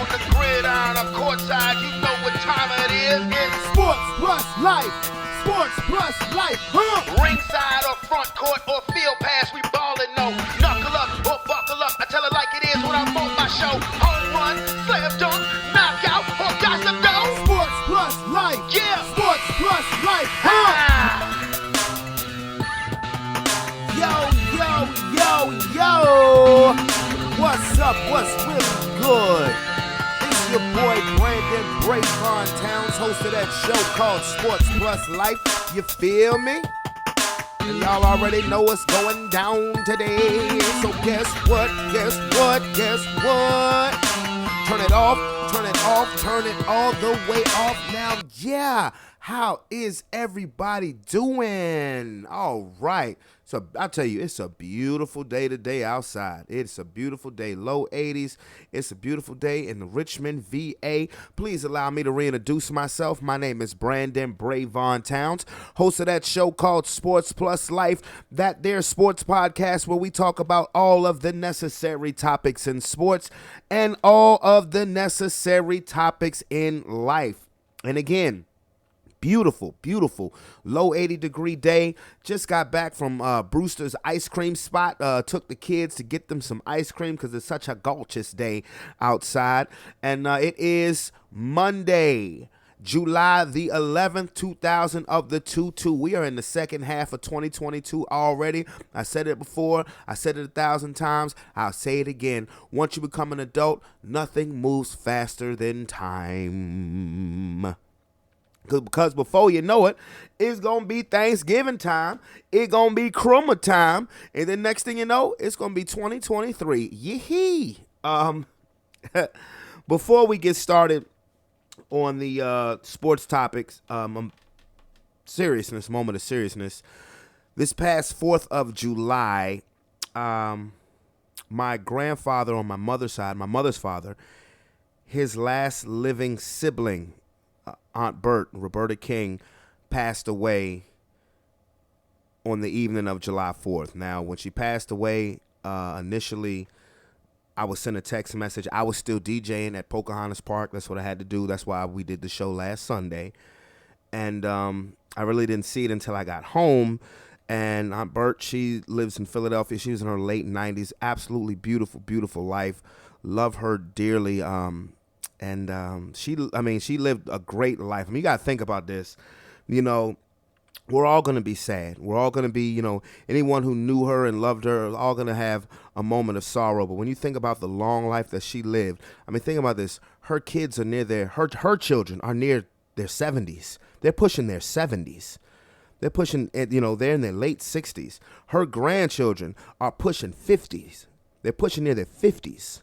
on the gridiron or courtside, you know what time it is. It's Sports plus life. Sports plus life. ringside or front court or field pass, we ballin', no. Knuckle up or buckle up, I tell it like it is when I'm on my show. Home run, slam dunk, knockout, or got some dough. Sports plus life. Yeah. Sports plus life. Yo, yo, yo, yo. What's up? What's really good? It's your boy Brandon Brevon Towns, host of that show called Sports Plus Life. You feel me? And y'all already know what's going down today. So guess what? Guess what? Guess what? Turn it off, turn it off, turn it all the way off. Now, yeah, how is everybody doing? All right. So I'll tell you, it's a beautiful day today outside. It's a beautiful day, low 80s. It's a beautiful day in Richmond, VA. Please allow me to reintroduce myself. My name is Brandon Brevon Towns, host of that show called Sports Plus Life, that there sports podcast where we talk about all of the necessary topics in sports and all of the necessary topics in life. And again, beautiful, beautiful, low 80-degree day. Just got back from Brewster's ice cream spot. Took the kids to get them some ice cream because it's such a gorgeous day outside. And it is Monday, July the 11th, 2000 of the 22. We are in the second half of 2022 already. I said it before. I said it 1,000 times. I'll say it again. Once you become an adult, nothing moves faster than time. Because before you know it, it's going to be Thanksgiving time. It's going to be Chroma time. And then next thing you know, it's going to be 2023. Yee-hee. Before we get started on the sports topics, seriousness, moment of seriousness. This past 4th of July, my grandfather on my mother's side, my mother's father, his last living sibling, Aunt Roberta King, passed away on the evening of July 4th. Now, when she passed away, initially, I was sent a text message. I was still DJing at Pocahontas Park. That's what I had to do. That's why we did the show last Sunday. And I really didn't see it until I got home. And Aunt Bert, she lives in Philadelphia. She was in her late 90s. Absolutely beautiful, beautiful life. Love her dearly. And she lived a great life. I mean, you got to think about this. You know, we're all going to be sad. We're all going to be, anyone who knew her and loved her, all going to have a moment of sorrow. But when you think about the long life that she lived, I mean, think about this. Her kids are near her children are near their 70s. They're pushing their 70s. They're pushing, they're in their late 60s. Her grandchildren are pushing 50s. They're pushing near their 50s.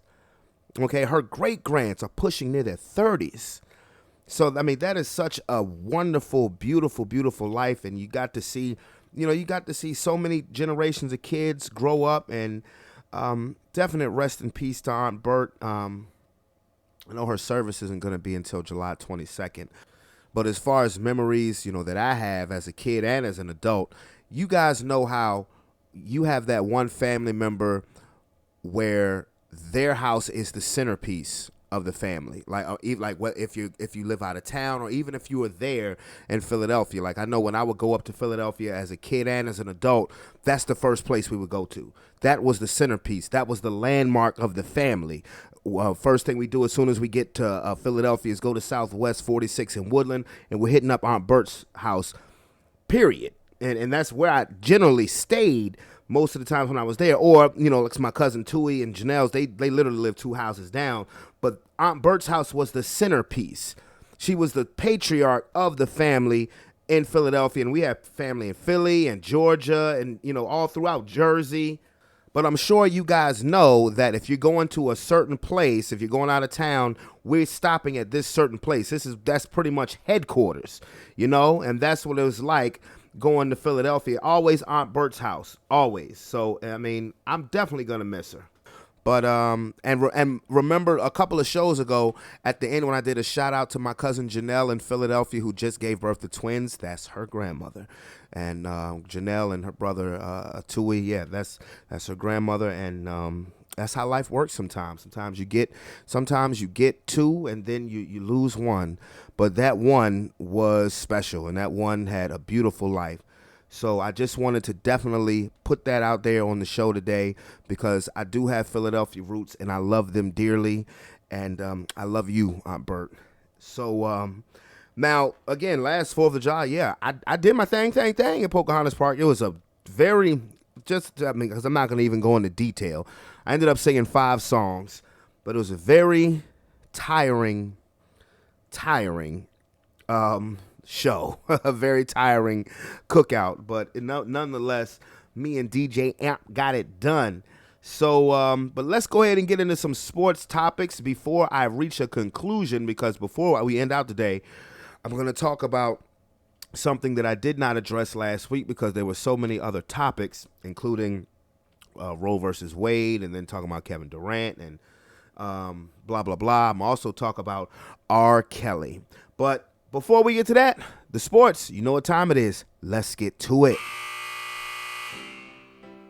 Okay, her great-grands are pushing near their 30s. So, I mean, that is such a wonderful, beautiful, beautiful life. And you got to see, so many generations of kids grow up. And definite rest in peace to Aunt Bert. I know her service isn't going to be until July 22nd. But as far as memories, that I have as a kid and as an adult, you guys know how you have that one family member where their house is the centerpiece of the family. Like what if you live out of town, or even if you were there in Philadelphia. Like I know when I would go up to Philadelphia as a kid and as an adult, that's the first place we would go to. That was the centerpiece. That was the landmark of the family. First thing we do as soon as we get to Philadelphia is go to Southwest 46 in Woodland, and we're hitting up Aunt Bert's house, period. And that's where I generally stayed most of the times when I was there. Or, like my cousin Tui and Janelle's, they literally live 2 houses down. But Aunt Bert's house was the centerpiece. She was the patriarch of the family in Philadelphia. And we have family in Philly and Georgia and, all throughout Jersey. But I'm sure you guys know that if you're going to a certain place, if you're going out of town, we're stopping at this certain place. That's pretty much headquarters, and that's what it was like going to Philadelphia. Always Aunt Bert's house, always. So, I mean, I'm definitely going to miss her. But and remember a couple of shows ago at the end when I did a shout out to my cousin Janelle in Philadelphia who just gave birth to twins. That's her grandmother, and Janelle and her brother Tui. Yeah, that's her grandmother, and That's how life works sometimes. Sometimes you get two and then you lose one. But that one was special, and that one had a beautiful life. So I just wanted to definitely put that out there on the show today, because I do have Philadelphia roots and I love them dearly. And I love you, Aunt Bert. So now, again, last 4th of July, yeah, I did my thing at Pocahontas Park. It was a very, because I'm not going to even go into detail. I ended up singing 5 songs, but it was a very tiring show, a very tiring cookout. But nonetheless, me and DJ Amp got it done. So, but let's go ahead and get into some sports topics before I reach a conclusion, because before we end out today, I'm going to talk about something that I did not address last week because there were so many other topics, including Roe versus Wade, and then talking about Kevin Durant and blah, blah, blah. I'm also talking about R. Kelly. But before we get to that, the sports, you know what time it is. Let's get to it.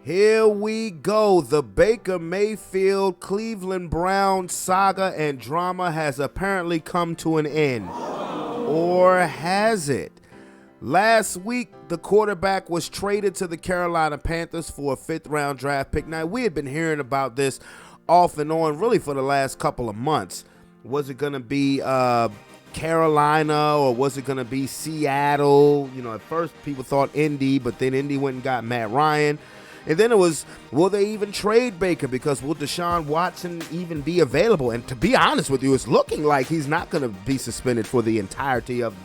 Here we go. The Baker Mayfield Cleveland Browns saga and drama has apparently come to an end. Or has it? Last week, the quarterback was traded to the Carolina Panthers for a 5th-round draft pick. Now, we had been hearing about this off and on really for the last couple of months. Was it going to be Carolina, or was it going to be Seattle? You know, at first people thought Indy, but then Indy went and got Matt Ryan. And then it was, will they even trade Baker? Because will Deshaun Watson even be available? And to be honest with you, it's looking like he's not going to be suspended for the entirety of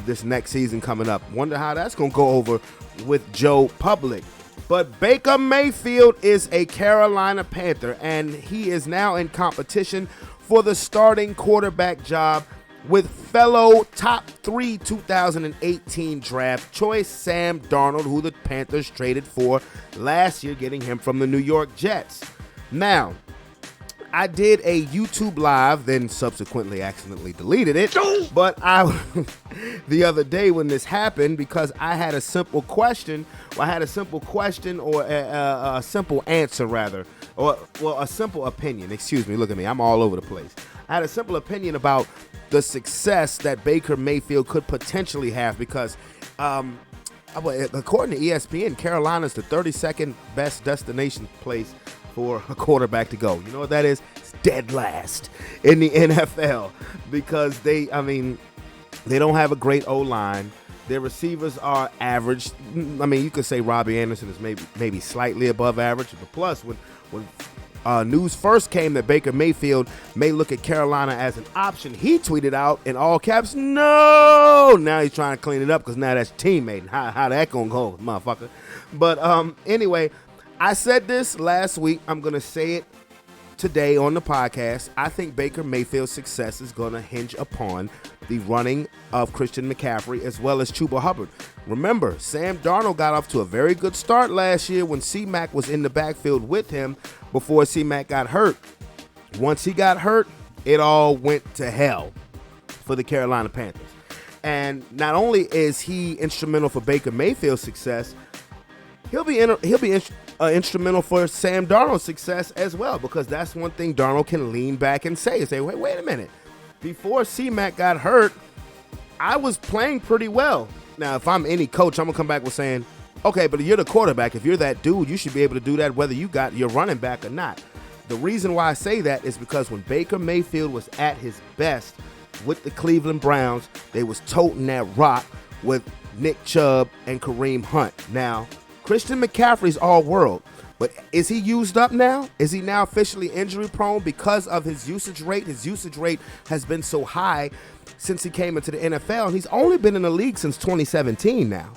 this next season coming up. Wonder how that's going to go over with Joe Public. But Baker Mayfield is a Carolina Panther, and he is now in competition for the starting quarterback job with fellow top 3 2018 draft choice Sam Darnold, who the Panthers traded for last year, getting him from the New York Jets. Now, I did a YouTube live, then subsequently accidentally deleted it, but the other day when this happened, because I had a simple question, or a simple answer rather, or a simple opinion. Excuse me, look at me, I'm all over the place. I had a simple opinion about the success that Baker Mayfield could potentially have, because according to ESPN, Carolina's the 32nd best destination place for a quarterback to go. You know what that is? It's dead last in the NFL, because they don't have a great O-line. Their receivers are average. I mean, you could say Robbie Anderson is maybe slightly above average, but plus when news first came that Baker Mayfield may look at Carolina as an option, he tweeted out in all caps, "No!" Now he's trying to clean it up because now that's teammate. How that gonna go, motherfucker? But anyway, I said this last week. I'm gonna say it today on the podcast. I think Baker Mayfield's success is gonna hinge upon the running of Christian McCaffrey as well as Chuba Hubbard. Remember, Sam Darnold got off to a very good start last year when C-Mac was in the backfield with him before C-Mac got hurt. Once he got hurt, it all went to hell for the Carolina Panthers. And not only is he instrumental for Baker Mayfield's success, he'll be instrumental for Sam Darnold's success as well, because that's one thing Darnold can lean back and say, wait a minute. Before C-Mac got hurt, I was playing pretty well. Now, if I'm any coach, I'm going to come back with saying, okay, but you're the quarterback. If you're that dude, you should be able to do that whether you got your running back or not. The reason why I say that is because when Baker Mayfield was at his best with the Cleveland Browns, they was toting that rock with Nick Chubb and Kareem Hunt. Now, Christian McCaffrey's all world, but is he used up now? Is he now officially injury prone because of his usage rate? His usage rate has been so high since he came into the NFL, and he's only been in the league since 2017 now.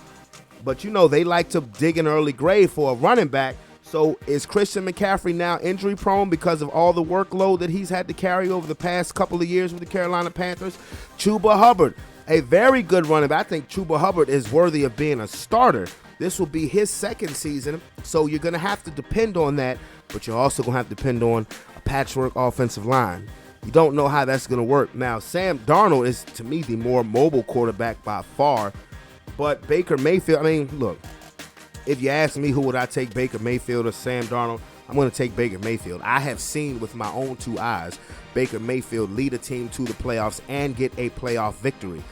But you know, they like to dig an early grave for a running back. So is Christian McCaffrey now injury prone because of all the workload that he's had to carry over the past couple of years with the Carolina Panthers? Chuba Hubbard, a very good running back. I think Chuba Hubbard is worthy of being a starter. This will be his second season, so you're going to have to depend on that, but you're also going to have to depend on a patchwork offensive line. You don't know how that's going to work. Now, Sam Darnold is, to me, the more mobile quarterback by far, but Baker Mayfield, I mean, look, if you ask me who would I take, Baker Mayfield or Sam Darnold, I'm going to take Baker Mayfield. I have seen with my own two eyes Baker Mayfield lead a team to the playoffs and get a playoff victory.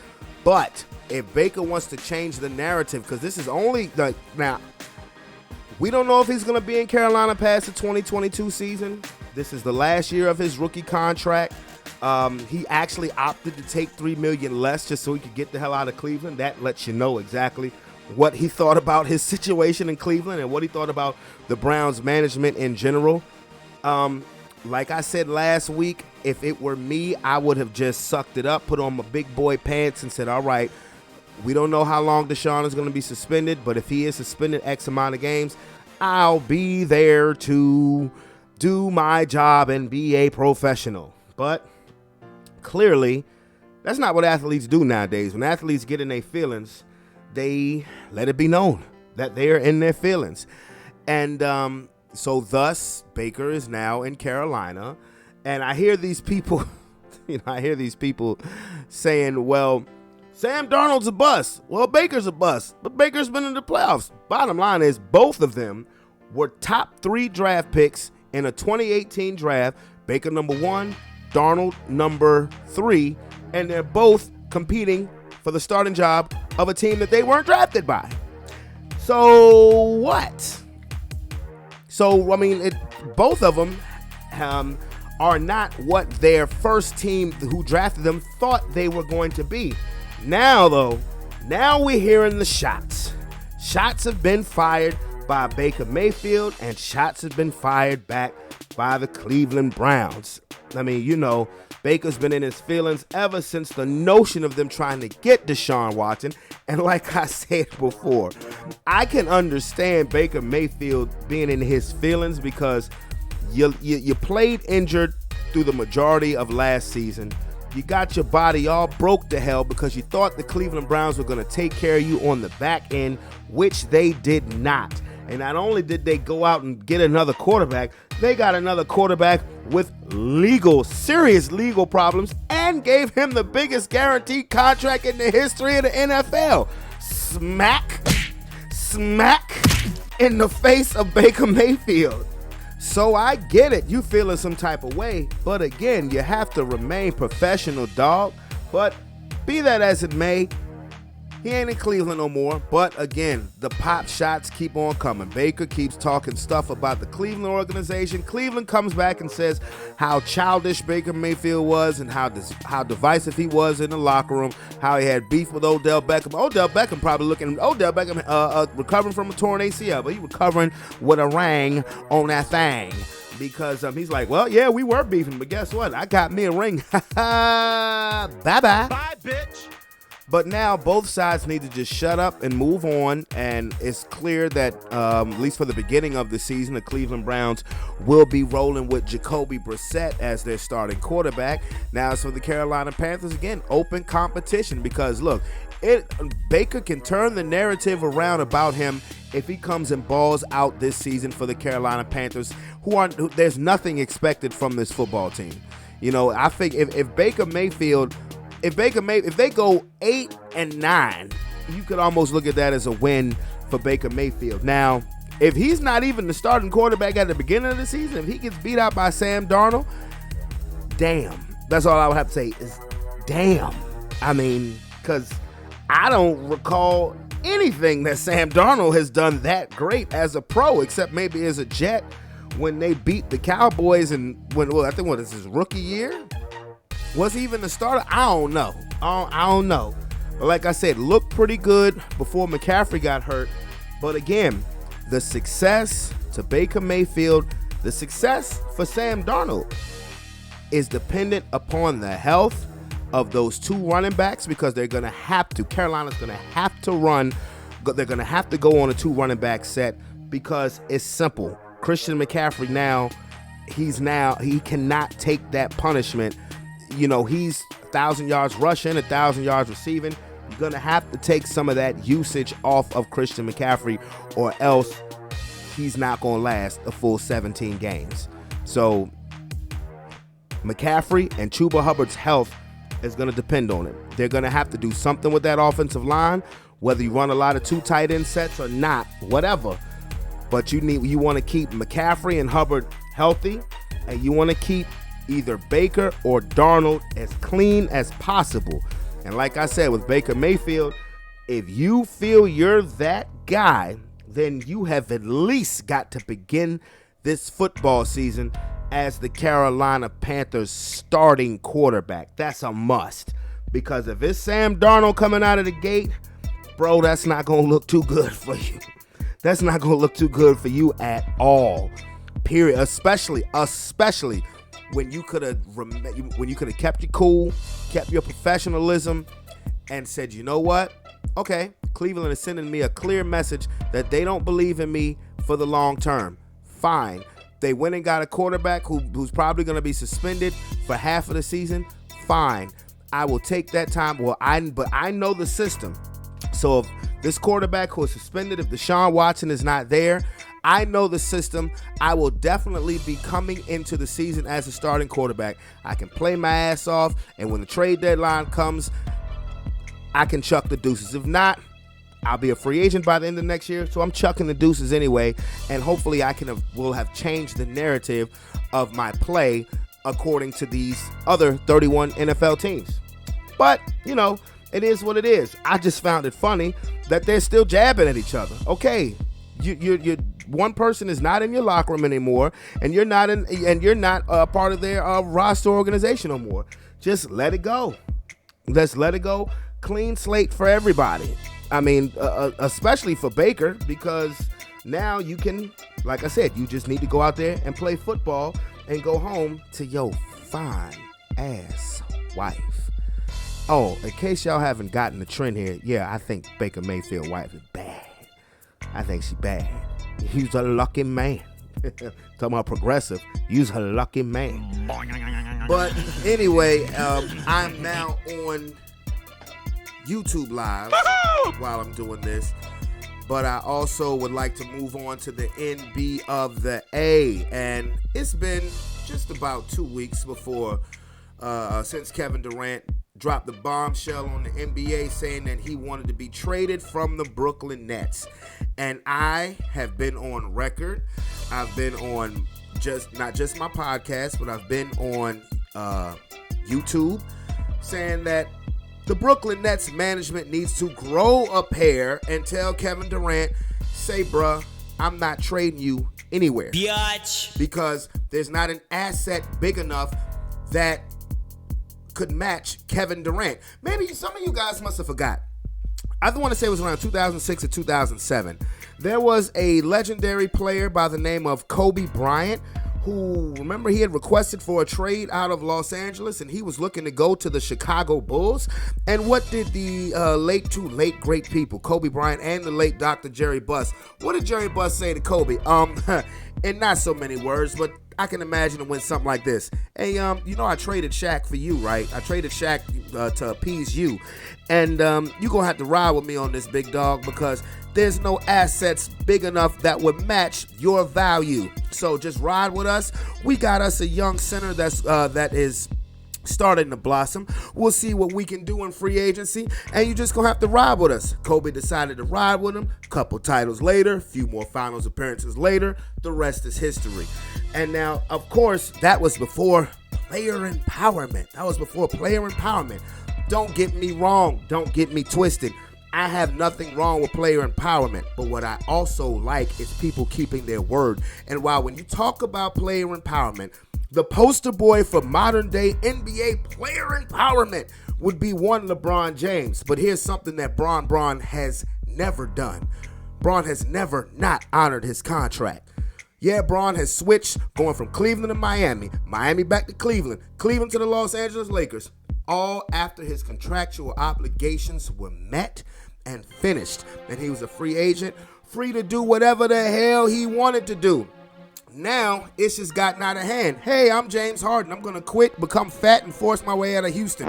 But if Baker wants to change the narrative, because this is only like now, we don't know if he's going to be in Carolina past the 2022 season. This is the last year of his rookie contract. He actually opted to take $3 million less just so he could get the hell out of Cleveland. That lets you know exactly what he thought about his situation in Cleveland and what he thought about the Browns management in general. Like I said last week, if it were me, I would have just sucked it up, put on my big boy pants and said, all right, we don't know how long Deshaun is going to be suspended, but if he is suspended X amount of games, I'll be there to do my job and be a professional. But clearly, that's not what athletes do nowadays. When athletes get in their feelings, they let it be known that they are in their feelings. And so thus, Baker is now in Carolina. And I hear these people, saying, well, Sam Darnold's a bust. Well, Baker's a bust. But Baker's been in the playoffs. Bottom line is both of them were top 3 draft picks in a 2018 draft. Baker number 1, Darnold number 3. And they're both competing for the starting job of a team that they weren't drafted by. So what? So, I mean, both of them are not what their first team who drafted them thought they were going to be. Now, though, we're hearing the shots. Shots have been fired by Baker Mayfield, and shots have been fired back by the Cleveland Browns. I mean, Baker's been in his feelings ever since the notion of them trying to get Deshaun Watson. And like I said before, I can understand Baker Mayfield being in his feelings because you played injured through the majority of last season. You got your body all broke to hell because you thought the Cleveland Browns were going to take care of you on the back end, which they did not. And not only did they go out and get another quarterback, they got another quarterback with serious legal problems and gave him the biggest guaranteed contract in the history of the NFL. Smack in the face of Baker Mayfield. So I get it, you feeling some type of way, but again, you have to remain professional, dog. But be that as it may, he ain't in Cleveland no more. But again, the pop shots keep on coming. Baker keeps talking stuff about the Cleveland organization. Cleveland comes back and says how childish Baker Mayfield was and how divisive he was in the locker room, how he had beef with Odell Beckham. Odell Beckham recovering from a torn ACL, but he recovering with a ring on that thing. Because he's like, well, yeah, we were beefing, but guess what? I got me a ring. Bye-bye. Bye, bitch. But now both sides need to just shut up and move on, and it's clear that, at least for the beginning of the season, the Cleveland Browns will be rolling with Jacoby Brissett as their starting quarterback. Now, as for the Carolina Panthers, again, open competition because, look, Baker can turn the narrative around about him if he comes and balls out this season for the Carolina Panthers, there's nothing expected from this football team. I think if Baker Mayfield... If they go 8-9, you could almost look at that as a win for Baker Mayfield. Now, if he's not even the starting quarterback at the beginning of the season, if he gets beat out by Sam Darnold, damn. That's all I would have to say is damn. I mean, because I don't recall anything that Sam Darnold has done that great as a pro, except maybe as a Jet when they beat the Cowboys and I think what is his rookie year? Was he even the starter? I don't know. I don't know. But like I said, looked pretty good before McCaffrey got hurt. But again, the success to Baker Mayfield, the success for Sam Darnold is dependent upon the health of those two running backs because they're going to have to. Carolina's going to have to run. They're going to have to go on a 2 running back set because it's simple. Christian McCaffrey he cannot take that punishment. He's 1,000 yards rushing, 1,000 yards receiving. You're going to have to take some of that usage off of Christian McCaffrey or else he's not going to last a full 17 games. So McCaffrey and Chuba Hubbard's health is going to depend on it. They're going to have to do something with that offensive line, whether you run a lot of 2 tight end sets or not, whatever. But you want to keep McCaffrey and Hubbard healthy, and you want to keep either Baker or Darnold as clean as possible. And like I said, with Baker Mayfield, if you feel you're that guy, then you have at least got to begin this football season as the Carolina Panthers starting quarterback. That's a must. Because if it's Sam Darnold coming out of the gate, bro, that's not going to look too good for you. That's not going to look too good for you at all. Period. Especially when you could have kept your cool, kept your professionalism, and said, you know what? Okay, Cleveland is sending me a clear message that they don't believe in me for the long term. Fine. They went and got a quarterback who's probably going to be suspended for half of the season. Fine. I will take that time. But I know the system. So if this quarterback who is suspended, if Deshaun Watson is not there, I know the system. I will definitely be coming into the season as a starting quarterback. I can play my ass off, and when the trade deadline comes, I can chuck the deuces. If not, I'll be a free agent by the end of next year, so I'm chucking the deuces anyway, and hopefully will have changed the narrative of my play according to these other 31 NFL teams. But, it is what it is. I just found it funny that they're still jabbing at each other. Okay, you one person is not in your locker room anymore, and you're not a part of their roster organization no more. Just let it go. Let's let it go. Clean slate for everybody. I mean, especially for Baker, because now you can, like I said, you just need to go out there and play football and go home to your fine ass wife. Oh, in case y'all haven't gotten the trend here, yeah, I think Baker Mayfield's wife is bad. I think she's bad. He's a lucky man. Talking about progressive, he's a lucky man. But anyway, I'm now on YouTube Live while I'm doing this, but I also would like to move on to the NB of the A, and it's been just about 2 weeks since Kevin Durant dropped the bombshell on the NBA saying that he wanted to be traded from the Brooklyn Nets, and I have been on record. I've been on not just my podcast, but I've been on YouTube saying that the Brooklyn Nets management needs to grow a pair and tell Kevin Durant, say, bruh, I'm not trading you anywhere. Biatch. Because there's not an asset big enough that could match Kevin Durant. Maybe some of you guys must have forgot. I want to say it was around 2006 or 2007. There was a legendary player by the name of Kobe Bryant who, remember, he had requested for a trade out of Los Angeles, and he was looking to go to the Chicago Bulls. And what did the two late great people, Kobe Bryant and the late Dr. Jerry Buss, what did Jerry Buss say to Kobe? In not so many words, but I can imagine it went something like this. Hey, I traded Shaq for you, right? I traded Shaq to appease you. And you're going to have to ride with me on this, big dog, because there's no assets big enough that would match your value. So just ride with us. We got us a young center that is starting to blossom. We'll see what we can do in free agency, and you just gonna have to ride with us. Kobe decided to ride with him. Couple titles later, a few more finals appearances later, the rest is history. And now, of course, that was before player empowerment. Don't get me wrong. Don't get me twisted. I have nothing wrong with player empowerment, but what I also like is people keeping their word. And while when you talk about player empowerment, the poster boy for modern day NBA player empowerment would be one LeBron James. But here's something that Bron has never done. Bron has never not honored his contract. Yeah, Bron has switched, going from Cleveland to Miami, Miami back to Cleveland, Cleveland to the Los Angeles Lakers, all after his contractual obligations were met and finished. And he was a free agent, free to do whatever the hell he wanted to do. Now, it's just gotten out of hand. Hey, I'm James Harden. I'm going to quit, become fat, and force my way out of Houston.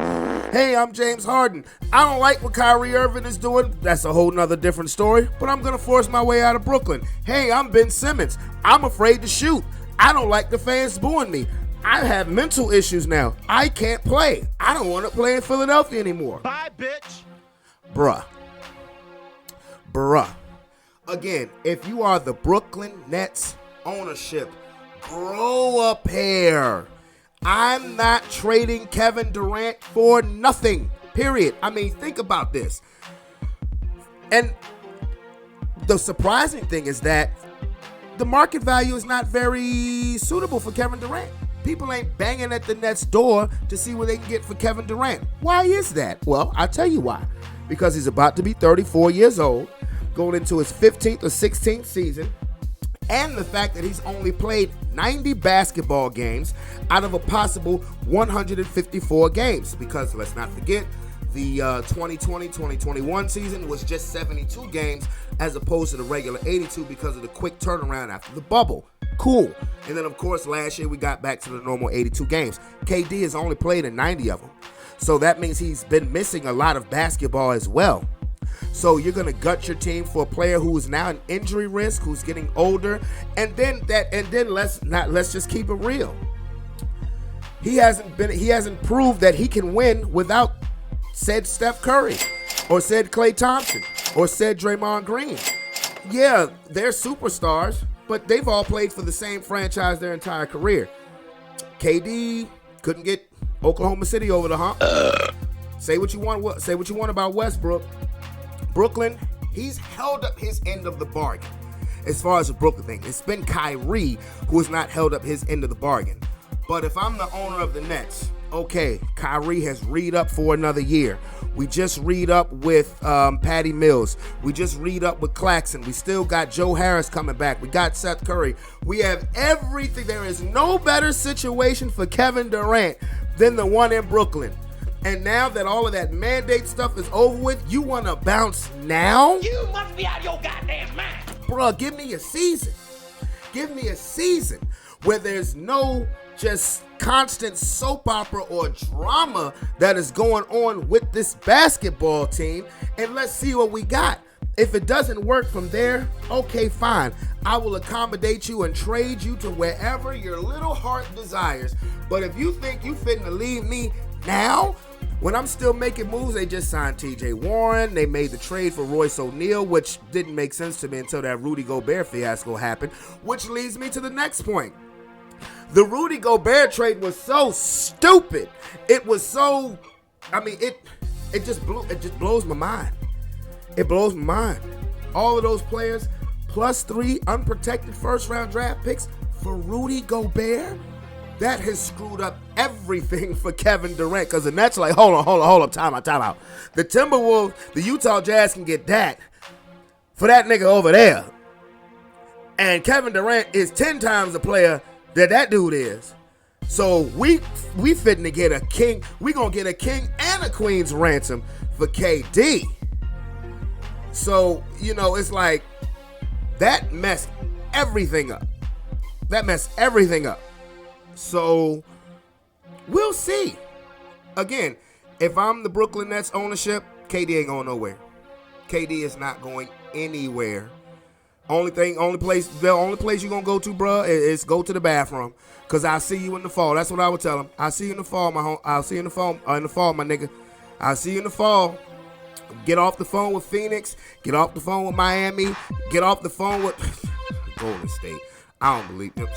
Hey, I'm James Harden. I don't like what Kyrie Irving is doing. That's a whole nother different story, but I'm going to force my way out of Brooklyn. Hey, I'm Ben Simmons. I'm afraid to shoot. I don't like the fans booing me. I have mental issues now. I can't play. I don't want to play in Philadelphia anymore. Bye, bitch. Bruh. bruh. Again, if you are the Brooklyn Nets ownership, grow a pair. I'm not trading Kevin Durant for nothing, period. I mean, think about this. And the surprising thing is that the market value is not very suitable for Kevin Durant. People ain't banging at the Nets door to see what they can get for Kevin Durant. Why is that? Well, I'll tell you why. Because he's about to be 34 years old, going into his 15th or 16th season, and the fact that he's only played 90 basketball games out of a possible 154 games. Because let's not forget, the 2020-2021 season was just 72 games as opposed to the regular 82 because of the quick turnaround after the bubble. Cool. And then, of course, last year we got back to the normal 82 games. KD has only played in 90 of them. So that means he's been missing a lot of basketball as well. So you're going to gut your team for a player who is now an injury risk, who's getting older, and then let's just keep it real. He hasn't proved that he can win without said Steph Curry or said Klay Thompson or said Draymond Green. Yeah, they're superstars, but they've all played for the same franchise their entire career. KD couldn't get Oklahoma City over the hump. Say what you want about Westbrook. Brooklyn, he's held up his end of the bargain. As far as the Brooklyn thing, it's been Kyrie who has not held up his end of the bargain. But if I'm the owner of the Nets, okay, Kyrie has read up for another year. We just read up with Patty Mills. We just read up with Claxton. We still got Joe Harris coming back. We got Seth Curry. We have everything. There is no better situation for Kevin Durant than the one in Brooklyn. And now that all of that mandate stuff is over with, you want to bounce now? You must be out of your goddamn mind. Bruh, give me a season. Give me a season where there's no just constant soap opera or drama that is going on with this basketball team, and let's see what we got. If it doesn't work from there, okay, fine. I will accommodate you and trade you to wherever your little heart desires. But if you think you fitting to leave me now, when I'm still making moves, they just signed TJ Warren. They made the trade for Royce O'Neal, which didn't make sense to me until that Rudy Gobert fiasco happened, which leads me to the next point. The Rudy Gobert trade was so stupid. It was so, it just blows my mind. It blows my mind. All of those players, plus 3 unprotected first-round draft picks for Rudy Gobert, that has screwed up everything for Kevin Durant. Because the Nets are like, hold on, time out. The Timberwolves, the Utah Jazz can get that for that nigga over there. And Kevin Durant is 10 times the player that dude is. So we fitting to get a king. We gonna get a king and a queen's ransom for KD. So, it's like that messed everything up. So we'll see. Again, if I'm the Brooklyn Nets ownership, KD ain't going nowhere. KD is not going anywhere. Only place you're gonna go to, bruh, is go to the bathroom. Cause I'll see you in the fall. That's what I would tell him. I'll see you in the fall, I'll see you in the fall, my nigga. I'll see you in the fall. Get off the phone with Phoenix. Get off the phone with Miami. Get off the phone with Golden State. I don't believe them.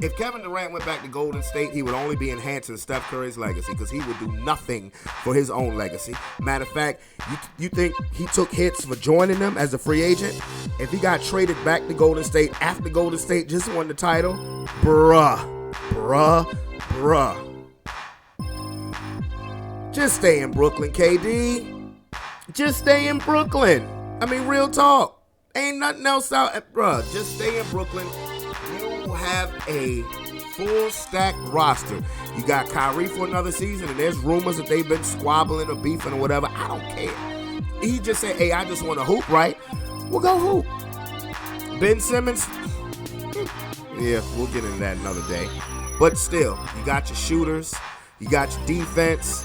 If Kevin Durant went back to Golden State, he would only be enhancing Steph Curry's legacy because he would do nothing for his own legacy. Matter of fact, you think he took hits for joining them as a free agent? If he got traded back to Golden State after Golden State just won the title, bruh. Just stay in Brooklyn, KD. Just stay in Brooklyn. Real talk. Ain't nothing else out, bruh. Just stay in Brooklyn. You have a full stack roster. You got Kyrie for another season, and there's rumors that they've been squabbling or beefing or whatever. I don't care. He just said, hey, I just want to hoop, right? We'll go hoop. Ben Simmons, yeah, we'll get into that another day. But still, you got your shooters, you got your defense.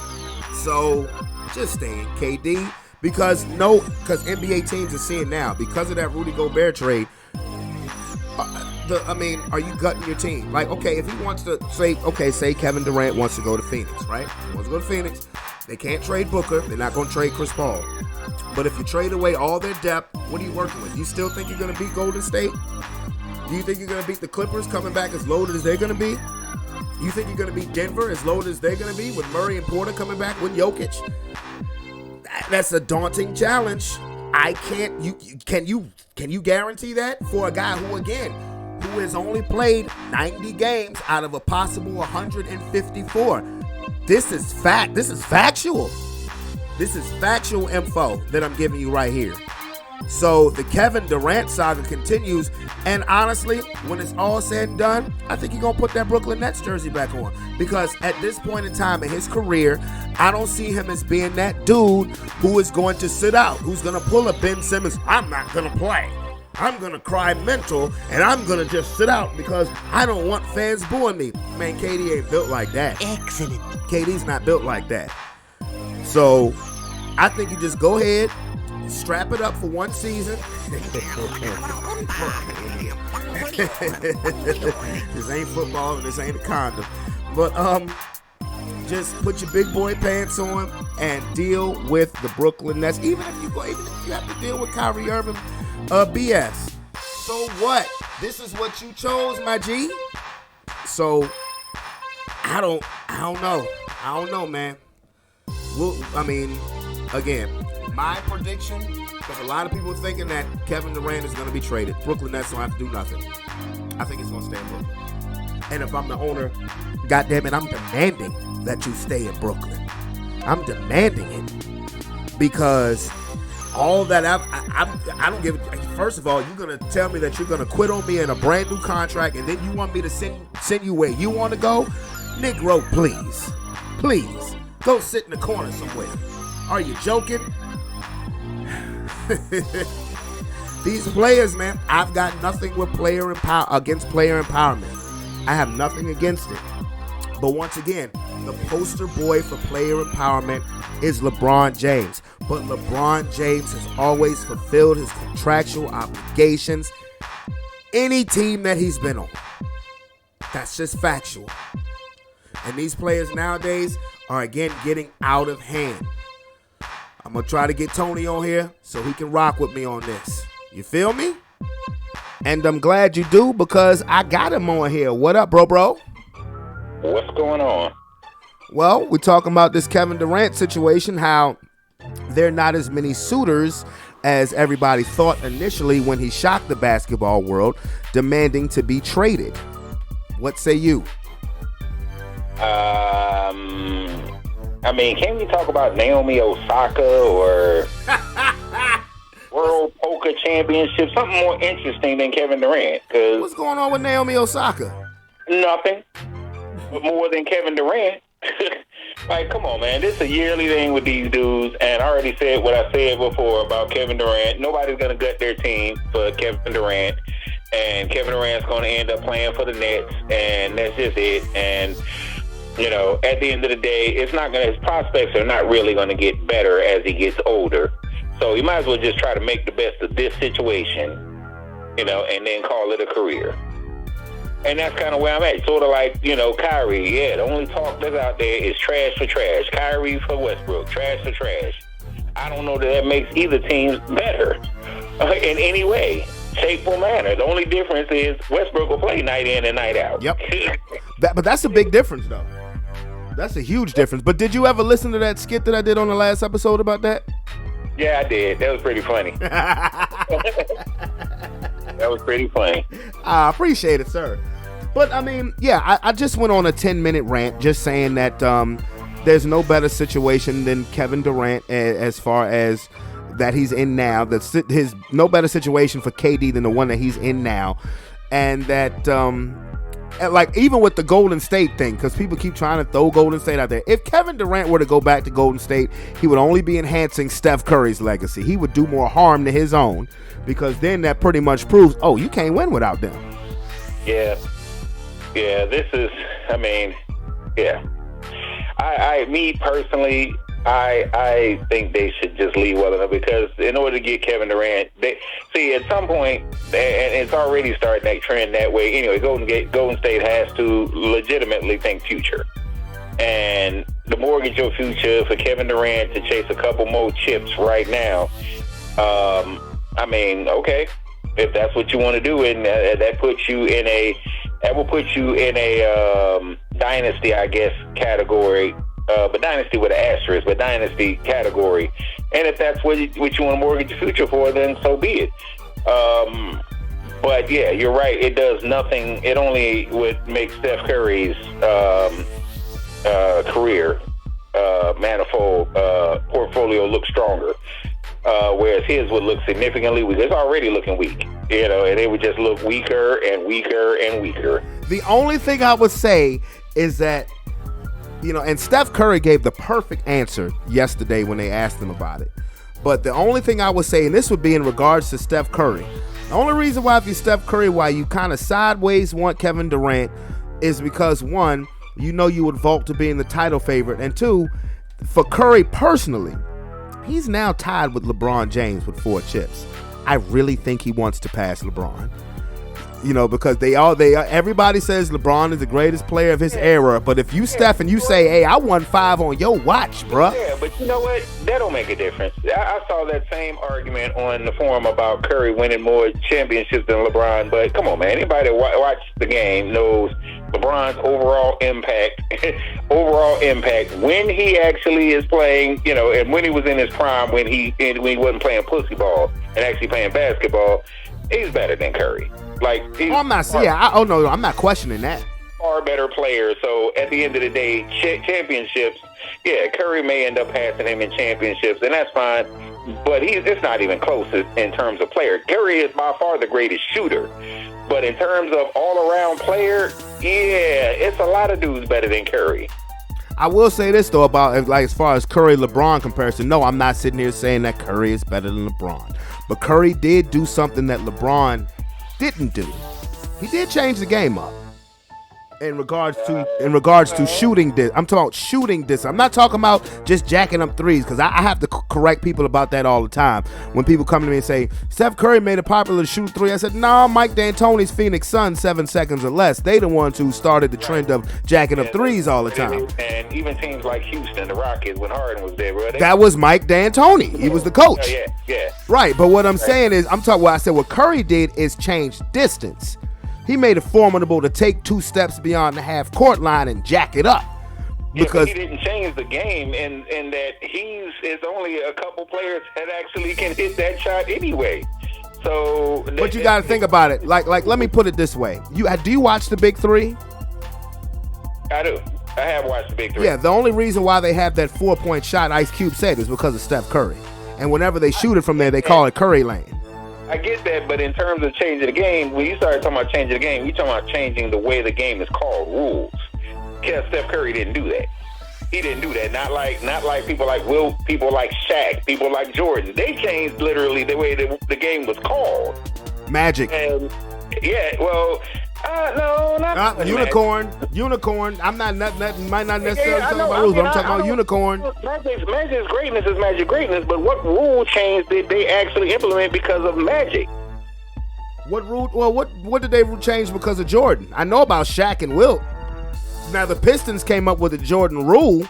So just stay in KD because NBA teams are seeing now, because of that Rudy Gobert trade, are you gutting your team? Like, okay, if he wants to say Kevin Durant wants to go to Phoenix, right? He wants to go to Phoenix. They can't trade Booker. They're not going to trade Chris Paul. But if you trade away all their depth, what are you working with? You still think you're going to beat Golden State? Do you think you're going to beat the Clippers coming back as loaded as they're going to be? You think you're going to beat Denver as loaded as they're going to be with Murray and Porter coming back with Jokic? That's a daunting challenge. I can't. Can you guarantee that for a guy who has only played 90 games out of a possible 154? This is fact. This is factual. This is factual info that I'm giving you right here. So the Kevin Durant saga continues, and honestly, when it's all said and done, I think he's going to put that Brooklyn Nets jersey back on, because at this point in time in his career, I don't see him as being that dude who is going to sit out, who's going to pull a Ben Simmons, I'm not going to play. I'm going to cry mental, and I'm going to just sit out because I don't want fans booing me. Man, KD ain't built like that. Excellent. KD's not built like that. So I think you just go ahead, strap it up for one season. This ain't football and this ain't a condom. But just put your big boy pants on and deal with the Brooklyn Nets. Even if you have to deal with Kyrie Irving BS. So what? This is what you chose, my G. So I don't know. I don't know, man. Again, my prediction, because a lot of people are thinking that Kevin Durant is going to be traded. Brooklyn Nets don't have to do nothing. I think it's going to stay in Brooklyn. And if I'm the owner, goddammit, I'm demanding that you stay in Brooklyn. I'm demanding it. Because all that I don't give it. First of all, you're going to tell me that you're going to quit on me in a brand new contract, and then you want me to send you where you want to go? Negro, please. Please. Go sit in the corner somewhere. Are you joking? These players, man, I've got nothing with against player empowerment. I have nothing against it. But once again, the poster boy for player empowerment is LeBron James. But LeBron James has always fulfilled his contractual obligations. Any team that he's been on. That's just factual. And these players nowadays are again getting out of hand. I'm going to try to get Tony on here so he can rock with me on this. You feel me? And I'm glad you do, because I got him on here. What up, bro? What's going on? Well, we're talking about this Kevin Durant situation, how there are not as many suitors as everybody thought initially when he shocked the basketball world, demanding to be traded. What say you? Can we talk about Naomi Osaka or World Poker Championship? Something more interesting than Kevin Durant. What's going on with Naomi Osaka? Nothing. But more than Kevin Durant. Like, come on, man. This is a yearly thing with these dudes, and I already said what I said before about Kevin Durant. Nobody's going to gut their team for Kevin Durant, and Kevin Durant's going to end up playing for the Nets, and that's just it. And at the end of the day, his prospects are not really going to get better as he gets older. So you might as well just try to make the best of this situation, and then call it a career. And that's kind of where I'm at. Sort of like, Kyrie. Yeah, the only talk that's out there is trash for trash. Kyrie for Westbrook. Trash for trash. I don't know that makes either team better in any way, shape, or manner. The only difference is Westbrook will play night in and night out. Yep. But that's a big difference, though. That's a huge difference. But did you ever listen to that skit that I did on the last episode about that? Yeah, I did. That was pretty funny. That was pretty funny. I appreciate it, sir. But, I just went on a 10-minute rant just saying that there's no better situation than Kevin Durant as far as that he's in now. His no better situation for KD than the one that he's in now. And that, even with the Golden State thing, because people keep trying to throw Golden State out there. If Kevin Durant were to go back to Golden State, he would only be enhancing Steph Curry's legacy. He would do more harm to his own, because then that pretty much proves, you can't win without them. Yeah. Yeah, this is, me personally, I think they should just leave well enough, because in order to get Kevin Durant, at some point, and it's already starting that trend that way. Anyway, Golden State has to legitimately think future. And to mortgage your future for Kevin Durant to chase a couple more chips right now, I mean, okay, if that's what you want to do, and that will put you in a dynasty, I guess, category. But dynasty with an asterisk, but dynasty category. And if that's what you want to mortgage your future for, then so be it. But yeah, you're right. It does nothing. It only would make Steph Curry's career, manifold portfolio look stronger. Whereas his would look significantly weak. It's already looking weak, and it would just look weaker and weaker and weaker. The only thing I would say is that, and Steph Curry gave the perfect answer yesterday when they asked him about it. But the only thing I would say, and this would be in regards to Steph Curry, the only reason why if you're Steph Curry, why you kind of sideways want Kevin Durant is because, one, you would vault to being the title favorite, and two, for Curry personally, he's now tied with LeBron James with 4 chips. I really think he wants to pass LeBron. Because everybody says LeBron is the greatest player of his era. But if you, Steph, and you say, hey, I won 5 on your watch, bruh. Yeah, but you know what? That don't make a difference. I saw that same argument on the forum about Curry winning more championships than LeBron. But come on, man. Anybody that watch the game knows LeBron's overall impact when he actually is playing, and when he was in his prime, when he wasn't playing pussy ball and actually playing basketball, he's better than Curry. I'm not questioning that. Far better player. So at the end of the day, championships, yeah, Curry may end up passing him in championships, and that's fine. But it's not even close in terms of player. Curry is by far the greatest shooter. But in terms of all-around player, yeah, it's a lot of dudes better than Curry. I will say this, though, about as far as Curry-LeBron comparison. No, I'm not sitting here saying that Curry is better than LeBron. But Curry did do something that LeBron didn't do. He did change the game up in regards to shooting this. I'm talking about shooting this. I'm not talking about just jacking up threes, because I have to correct people about that all the time. When people come to me and say, Steph Curry made it popular to shoot 3, I said, no, Mike D'Antoni's Phoenix Suns, 7 seconds or less. They the ones who started the trend of jacking up threes all the time. And even teams like Houston, the Rockets, when Harden was there, bro. That was Mike D'Antoni. He was the coach. Yeah. Right, but what I'm saying is, what Curry did is change distance. He made it formidable to take 2 steps beyond the half-court line and jack it up. Because he didn't change the game in that it's only a couple players that actually can hit that shot anyway. So, but you got to think about it. Like, let me put it this way: do you watch the Big Three? I do. I have watched the Big Three. Yeah, the only reason why they have that 4-point shot Ice Cube said is because of Steph Curry. And whenever they shoot it from there, they call it Curry Lane. I get that, but in terms of changing the game, when you started talking about changing the game, you're talking about changing the way the game is called, rules. Because Steph Curry didn't do that. He didn't do that. Not like people like Will, people like Shaq, people like Jordan. They changed literally the way the game was called. Magic. And yeah, well, no, not unicorn. Unicorn. I'm not might not necessarily talking about rules, but I'm talking about unicorn. Magic's greatness is Magic greatness, but what rule change did they actually implement because of Magic? What rule? Well, what did they change because of Jordan? I know about Shaq and Wilt. Now the Pistons came up with a Jordan rule,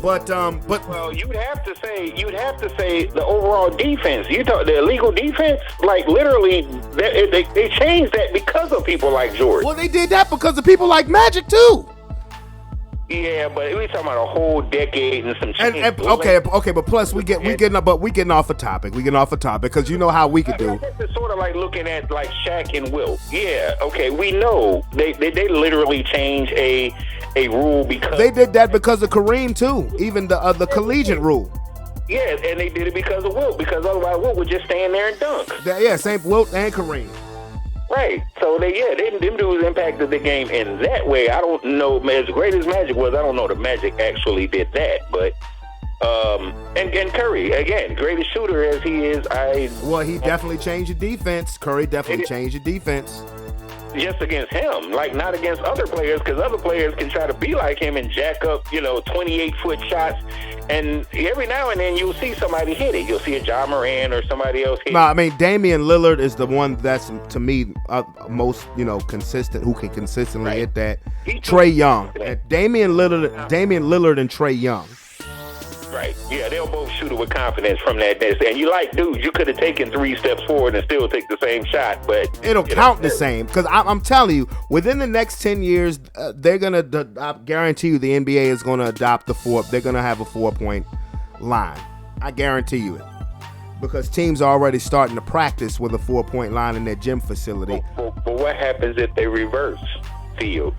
but well, you'd have to say the overall defense. You talk the illegal defense, like literally, they changed that because of people like Jordan. Well, they did that because of people like Magic too. Yeah, but we're talking about a whole decade and some change. Okay, but plus we getting off a topic. We getting off a topic because you know how we could do. It's sort of like looking at like Shaq and Wilt. Yeah, okay, we know they literally changed a rule because they did that because of Kareem too. Even the collegiate rule. Yeah, and they did it because of Wilt, because otherwise Wilt would just stand there and dunk. Yeah, same Wilt and Kareem. Right. So them dudes impacted the game in that way. I don't know, as great as Magic was, I don't know that Magic actually did that, but and Curry, again, greatest shooter as he is, he definitely changed the defense. Curry definitely changed the defense. just against him, like not against other players, because other players can try to be like him and jack up, 28-foot shots. And every now and then you'll see somebody hit it. You'll see a Ja Morant or somebody else hit it. No, I mean, Damian Lillard is the one that's, to me, most, consistent, who can consistently hit that. Trae Young. Damian Lillard and Trae Young. Right. Yeah, they'll both shoot it with confidence from that distance. And you dude, you could have taken 3 steps forward and still take the same shot, but it'll count the same. Because I'm telling you, within the next 10 years, they're gonna. I guarantee you, the NBA is gonna adopt they're gonna have a 4-point line. I guarantee you it, because teams are already starting to practice with a 4-point line in their gym facility. But what happens if they reverse field?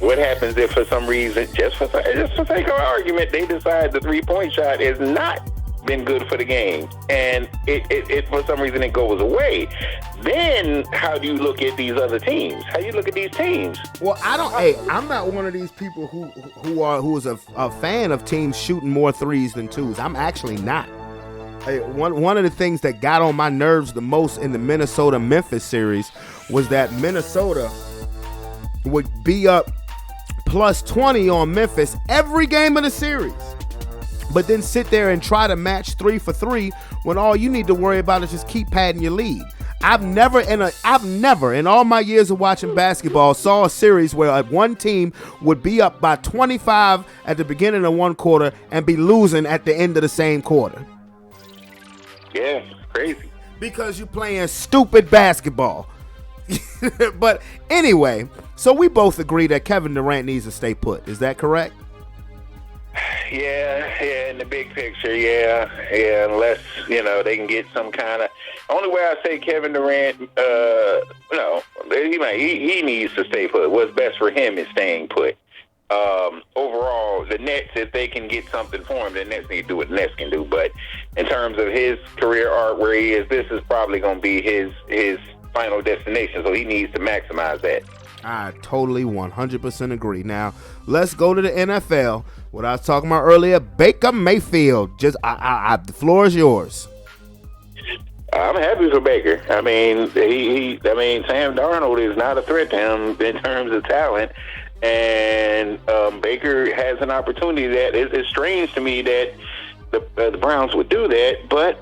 What happens if, for some reason, just for sake of argument, they decide the 3-point shot has not been good for the game, and it for some reason it goes away? Then how do you look at these other teams? How do you look at these teams? Well, I'm not one of these people who is a fan of teams shooting more threes than twos. I'm actually not. One of the things that got on my nerves the most in the Minnesota-Memphis series was that Minnesota would be up plus 20 on Memphis every game of the series, but then sit there and try to match 3 for 3 when all you need to worry about is just keep padding your lead. I've never in all my years of watching basketball saw a series where one team would be up by 25 at the beginning of one quarter and be losing at the end of the same quarter. Yeah, it's crazy. Because you're playing stupid basketball. But anyway, so we both agree that Kevin Durant needs to stay put. Is that correct? Yeah, in the big picture, yeah, unless, they can get some kind of... Only way I say Kevin Durant, he needs to stay put. What's best for him is staying put. Overall, the Nets, if they can get something for him, the Nets need to do what the Nets can do. But in terms of his career arc where he is, this is probably going to be his final destination, so he needs to maximize that. I totally 100% agree. Now, let's go to the NFL. What I was talking about earlier, Baker Mayfield. The floor is yours. I'm happy for Baker. I mean, Sam Darnold is not a threat to him in terms of talent, and Baker has an opportunity that is strange to me that the Browns would do that. But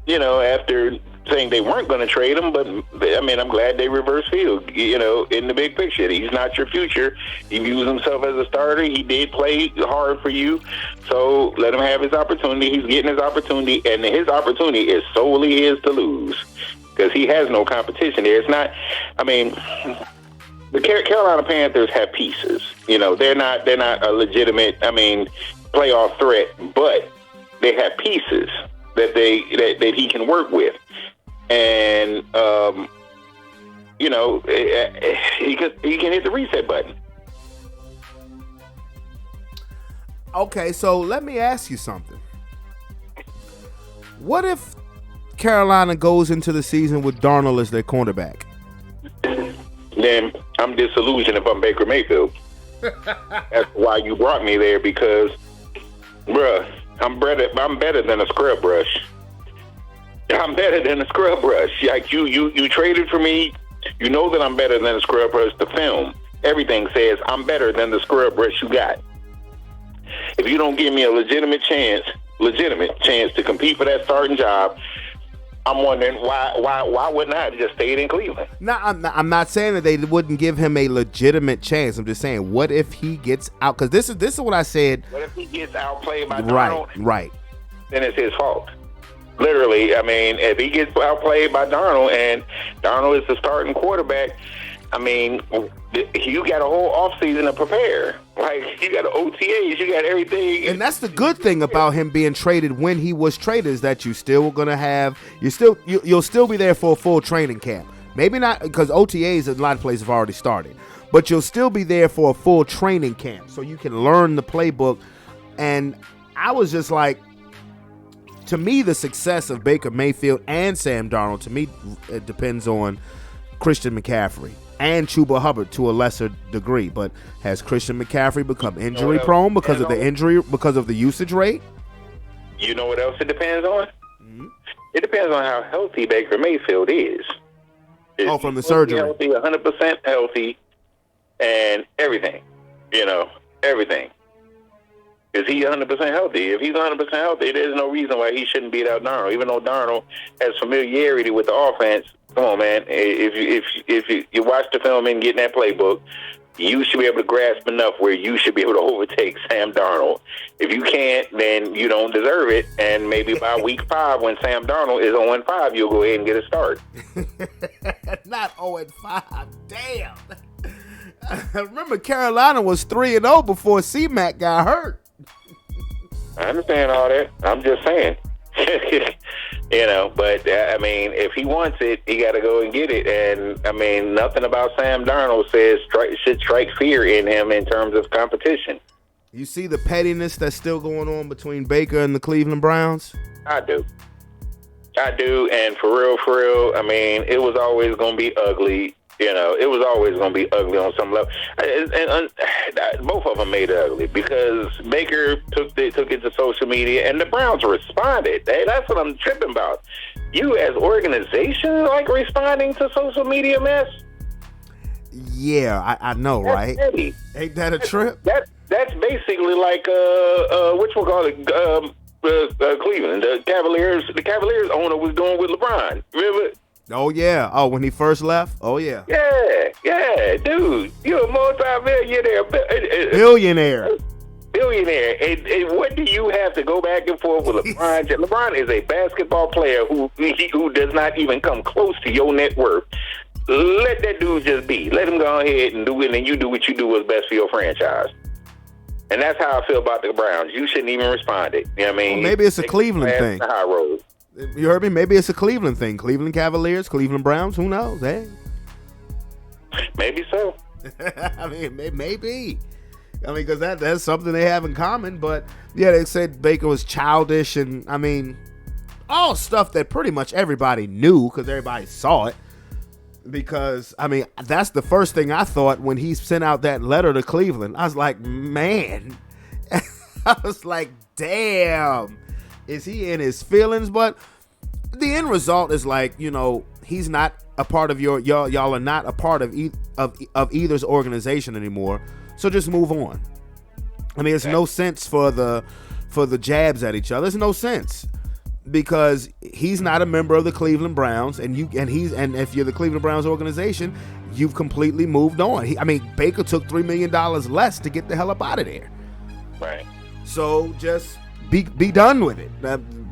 after saying they weren't going to trade him, but I'm glad they reversed field. In the big picture, he's not your future. He views himself as a starter. He did play hard for you, so let him have his opportunity. He's getting his opportunity, and his opportunity is solely his to lose because he has no competition there. It's not. The Carolina Panthers have pieces. They're not a legitimate, playoff threat, but they have pieces that he can work with. And he can hit the reset button. Okay, so let me ask you something. What if Carolina goes into the season with Darnold as their cornerback? Then I'm disillusioned if I'm Baker Mayfield. That's why you brought me there, because, bruh, I'm better than a scrub brush. I'm better than a scrub brush. Like you traded for me. You know that I'm better than a scrub brush. The film, everything says I'm better than the scrub brush you got. If you don't give me a legitimate chance to compete for that starting job, I'm wondering why wouldn't I have just stayed in Cleveland? No, I'm not saying that they wouldn't give him a legitimate chance. I'm just saying, what if he gets out? Because this is what I said. What if he gets outplayed by Darnold? Right. Then it's his fault. Literally, if he gets outplayed by Darnold and Darnold is the starting quarterback, you got a whole offseason to prepare. Like, you got OTAs, you got everything. And that's the good thing about him being traded when he was traded, is that you'll still be there for a full training camp. Maybe not, because OTAs in a lot of places have already started, but you'll still be there for a full training camp so you can learn the playbook. And I was just like, to me, the success of Baker Mayfield and Sam Darnold, to me, it depends on Christian McCaffrey and Chuba Hubbard to a lesser degree. But has Christian McCaffrey become injury prone because of the usage rate? You know what else it depends on? Mm-hmm. It depends on how healthy Baker Mayfield is. Oh, from the surgery. Healthy, 100% healthy, and everything. Everything. Is he 100% healthy? If he's 100% healthy, there's no reason why he shouldn't beat out Darnold. Even though Darnold has familiarity with the offense, come on, man. If you watch the film and get in that playbook, you should be able to grasp enough where you should be able to overtake Sam Darnold. If you can't, then you don't deserve it. And maybe by week 5, when Sam Darnold is 0-5, you'll go ahead and get a start. Not 0-5. Damn. I remember Carolina was 3-0 before C-Mac got hurt. I understand all that. I'm just saying. But I mean, if he wants it, he got to go and get it. And I mean, nothing about Sam Darnold says should strike fear in him in terms of competition. You see the pettiness that's still going on between Baker and the Cleveland Browns? I do. And for real, I mean, it was always going to be ugly. It was always going to be ugly on some level. And both of them made it ugly because Baker took it to social media and the Browns responded. Hey, that's what I'm tripping about. You as organization responding to social media mess? Yeah, I know, that's right? Petty. Ain't that a trip? That's basically like Cleveland. The Cavaliers owner was doing with LeBron. Remember? Oh, yeah. Oh, when he first left? Oh, yeah. Yeah, dude. You're a multi-millionaire. Billionaire. And what do you have to go back and forth with LeBron? LeBron is a basketball player who does not even come close to your net worth. Let that dude just be. Let him go ahead and do it, and you do what you do what's best for your franchise. And that's how I feel about the Browns. You shouldn't even respond it. You know what I mean? Well, maybe it's a Cleveland thing. The high road. You heard me? Maybe it's a Cleveland thing. Cleveland Cavaliers, Cleveland Browns. Who knows? Hey. Maybe so. I mean, maybe. I mean, because that's something they have in common. But, yeah, they said Baker was childish. And, I mean, all stuff that pretty much everybody knew because everybody saw it. Because, I mean, that's the first thing I thought when he sent out that letter to Cleveland. I was like, man. I was like, damn. Is he in his feelings? But the end result is he's not a part of y'all are not a part of either's organization anymore. So just move on. I mean, it's no sense for the jabs at each other. There's no sense because he's not a member of the Cleveland Browns, and if you're the Cleveland Browns organization, you've completely moved on. Baker took $3 million less to get the hell up out of there. Right. So just be done with it.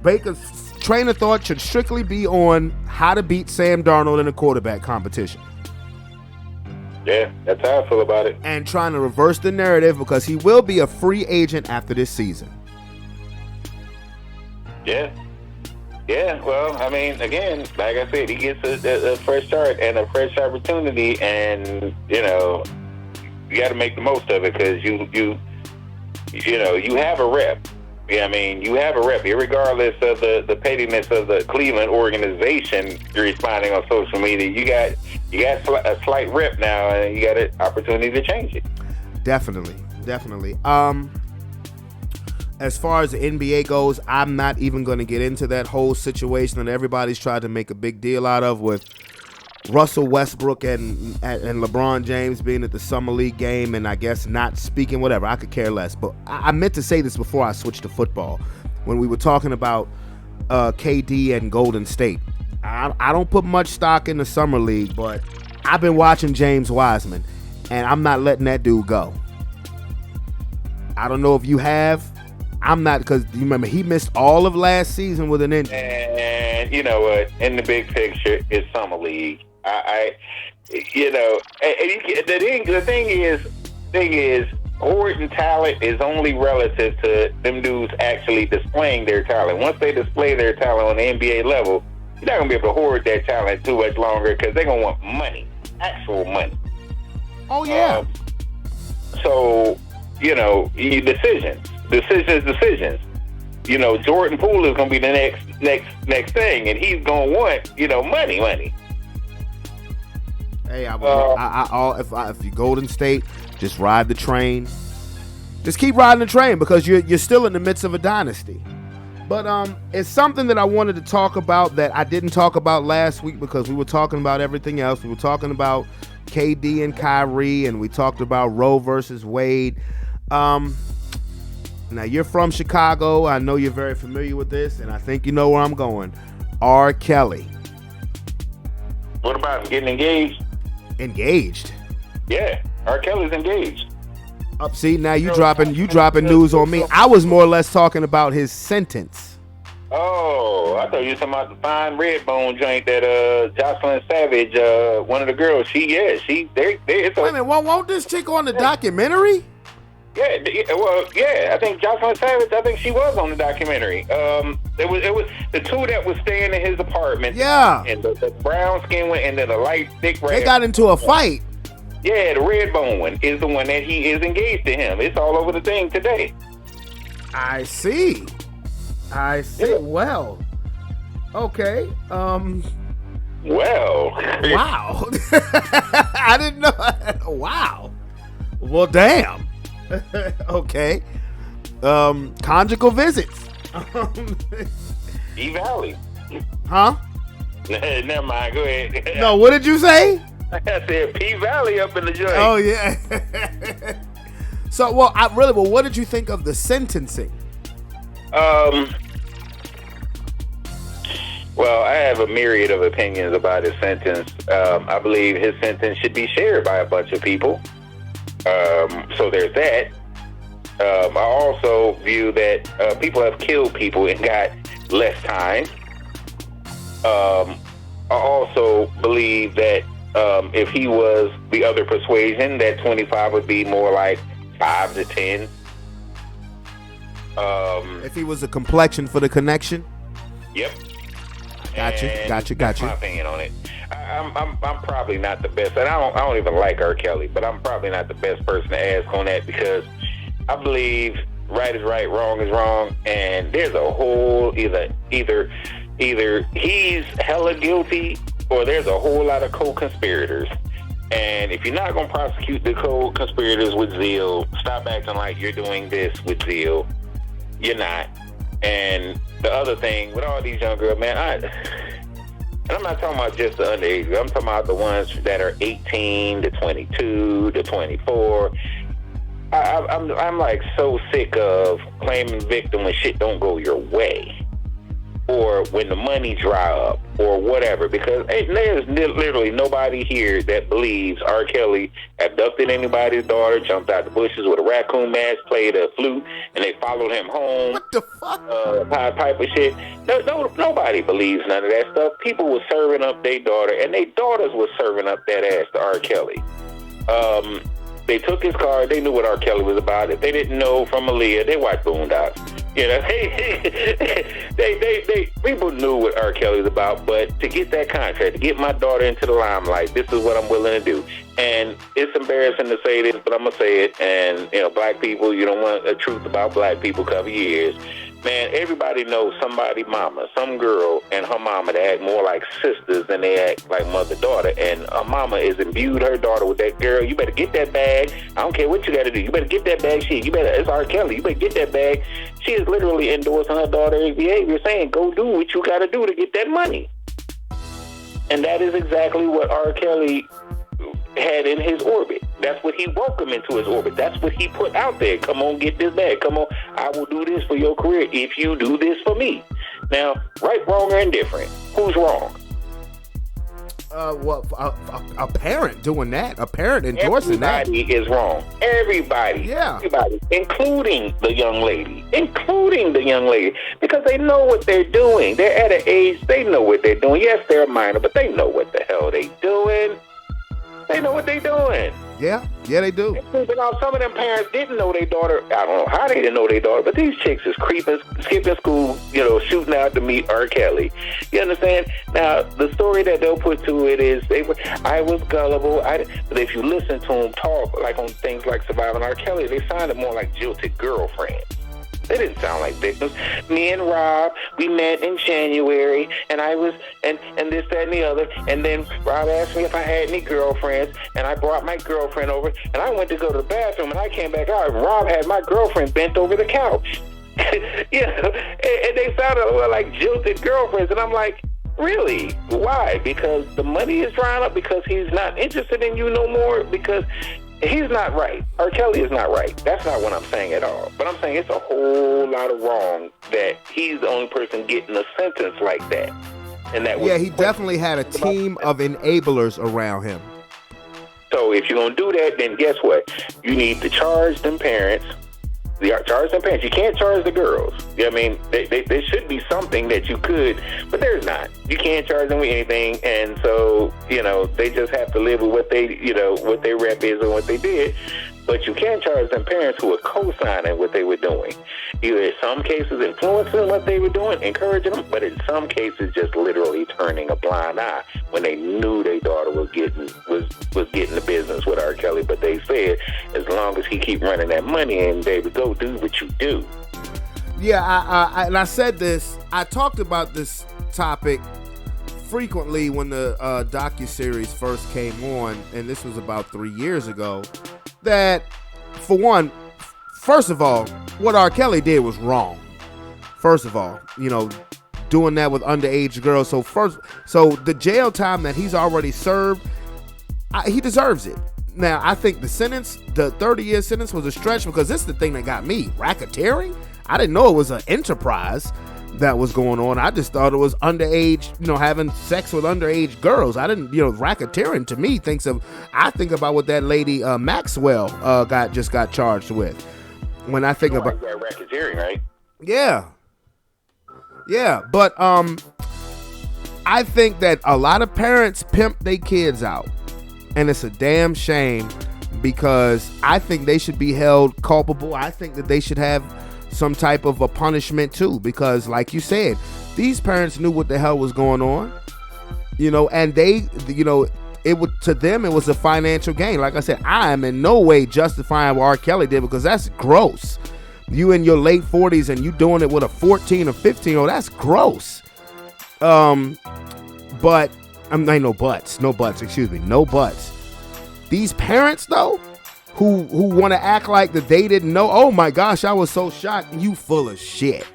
Baker's train of thought should strictly be on how to beat Sam Darnold in a quarterback competition. Yeah, that's how I feel about it. And trying to reverse the narrative because he will be a free agent after this season. Yeah. Yeah, well, I mean, again, like I said, he gets a fresh start and a fresh opportunity, and, you got to make the most of it because you have a rep. Yeah, I mean, you have a rep. Regardless of the pettiness of the Cleveland organization responding on social media, you got a slight rep now, and you got an opportunity to change it. Definitely. As far as the NBA goes, I'm not even going to get into that whole situation that everybody's tried to make a big deal out of with Russell Westbrook and LeBron James being at the Summer League game and I guess not speaking, whatever. I could care less. But I meant to say this before I switched to football. When we were talking about KD and Golden State, I don't put much stock in the Summer League, but I've been watching James Wiseman, and I'm not letting that dude go. I don't know if you have. I'm not, because you remember he missed all of last season with an injury. And you know what? In the big picture, it's Summer League. The thing is, hoarding talent is only relative to them dudes actually displaying their talent. Once they display their talent on the NBA level, you're not gonna be able to hoard that talent too much longer because they're gonna want money, actual money. Oh yeah. So decisions. Jordan Poole is going to be the next thing, and he's going to want, money. Hey, if you Golden State, just ride the train. Just keep riding the train because you're still in the midst of a dynasty. But it's something that I wanted to talk about that I didn't talk about last week because we were talking about everything else. We were talking about KD and Kyrie, and we talked about Roe versus Wade. Now, you're from Chicago. I know you're very familiar with this, and I think you know where I'm going. R. Kelly. What about him getting engaged? Engaged? Yeah, R. Kelly's engaged. See, now you dropping news on me. I was more or less talking about his sentence. Oh, I thought you were talking about the fine Redbone joint that Jocelyn Savage, one of the girls. Wait a minute, won't this chick on the documentary? Yeah, I think Jocelyn Savage. I think she was on the documentary. It was the two that was staying in his apartment. Yeah, and the brown skin one, and then the light thick red. They got into a fight. Yeah, the Redbone one is the one that he is engaged to him. It's all over the thing today. I see. Yeah. Well, okay. Well. Wow. I didn't know. Wow. Well, damn. Okay. Conjugal visits. E-Valley. Huh? Never mind. Go ahead. No, what did you say? I said P-Valley up in the joint. Oh, yeah. So, what did you think of the sentencing? Well, I have a myriad of opinions about his sentence. I believe his sentence should be shared by a bunch of people. So there's that. I also view that people have killed people and got less time. I also believe that if he was the other persuasion, that 25 would be more like 5 to 10. If he was a complexion for the connection? Yep. Gotcha. That's my opinion on it. I'm probably not the best, and I don't even like R. Kelly, but I'm probably not the best person to ask on that because I believe right is right, wrong is wrong, and there's a whole either he's hella guilty or there's a whole lot of co-conspirators. And if you're not going to prosecute the co-conspirators with zeal, stop acting like you're doing this with zeal. You're not. And the other thing with all these young girls, man, and I'm not talking about just the underage. I'm talking about the ones that are 18 to 22 to 24. I'm like so sick of claiming victim when shit don't go your way, or when the money dry up, or whatever. Because there's literally nobody here that believes R. Kelly abducted anybody's daughter, jumped out the bushes with a raccoon mask, played a flute, and they followed him home. What the fuck? Pied Piper shit. Nobody believes none of that stuff. People were serving up their daughter, and their daughters were serving up that ass to R. Kelly. They took his car. They knew what R. Kelly was about. If they didn't know from Aaliyah, they watched Boondocks. You know, they people knew what R. Kelly was about. But to get that contract, to get my daughter into the limelight, this is what I'm willing to do. And it's embarrassing to say this, but I'm gonna say it. And you know, black people, you don't want the truth about black people cover your ears. Man, everybody knows somebody mama, some girl and her mama that act more like sisters than they act like mother-daughter. And her mama is imbued her daughter with that girl. You better get that bag. I don't care what you got to do. You better get that bag. It's R. Kelly. You better get that bag. She is literally endorsing her daughter's behavior, saying, go do what you got to do to get that money. And that is exactly what R. Kelly had in his orbit. That's what he welcomed into his orbit. That's what he put out there. Come on, get this bag. Come on, I will do this for your career if you do this for me. Now, right, wrong, or indifferent, who's wrong? A parent doing that, a parent endorsing that. Everybody is wrong. Everybody. Yeah. Everybody, including the young lady. Because they know what they're doing. They're at an age, they know what they're doing. Yes, they're a minor, but they know what the hell they're doing. They know what they're doing. Yeah, they do. Some of them parents didn't know their daughter. I don't know how they didn't know their daughter, but these chicks is creeping, skipping school, shooting out to meet R. Kelly. You understand? Now, the story that they'll put to it is, I was gullible. But if you listen to them talk, like on things like Surviving R. Kelly, they sounded more like jilted girlfriends. They didn't sound like victims. Me and Rob, we met in January, and I was, and this, that, and the other. And then Rob asked me if I had any girlfriends, and I brought my girlfriend over, and I went to go to the bathroom, and I came back out, and Rob had my girlfriend bent over the couch. And they sounded like jilted girlfriends, and I'm like, really? Why? Because the money is drying up? Because he's not interested in you no more? Because he's not right. R. Kelly is not right. That's not what I'm saying at all. But I'm saying it's a whole lot of wrong that he's the only person getting a sentence like that. And that was he definitely had a team of enablers around him. So if you're going to do that, then guess what? You need to charge them parents. Charge them parents. You can't charge the girls. I mean, there should be something that you could, but there's not. You can't charge them with anything, and so, they just have to live with what what their rep is and what they did. But you can charge them parents who are co-signing what they were doing. Either in some cases influencing what they were doing, encouraging them, but in some cases just literally turning a blind eye when they knew their daughter was getting the business with R. Kelly. But they said, as long as he keep running that money in, baby, go do what you do. Yeah, I said this. I talked about this topic frequently when the docuseries first came on, and this was about 3 years ago. That, for one, first of all, what R. Kelly did was wrong. First of all, doing that with underage girls. So the jail time that he's already served, he deserves it. Now, I think the 30-year sentence was a stretch, because this is the thing that got me. Racketeering? I didn't know it was an enterprise that was going on. I just thought it was underage, having sex with underage girls. I didn't, racketeering to me I think about what that lady Maxwell just got charged with. When I think about racketeering, right? Yeah, but I think that a lot of parents pimp their kids out, and it's a damn shame, because I think they should be held culpable. I think that they should have some type of a punishment too, because like you said, these parents knew what the hell was going on, and they, to them it was a financial gain. Like I said, I am in no way justifying what R. Kelly did, because that's gross. You in your late 40s and you doing it with a 14 or 15-year-old, that's gross. But ain't no buts. These parents though, who want to act like that they didn't know. Oh my gosh, I was so shocked. You full of shit.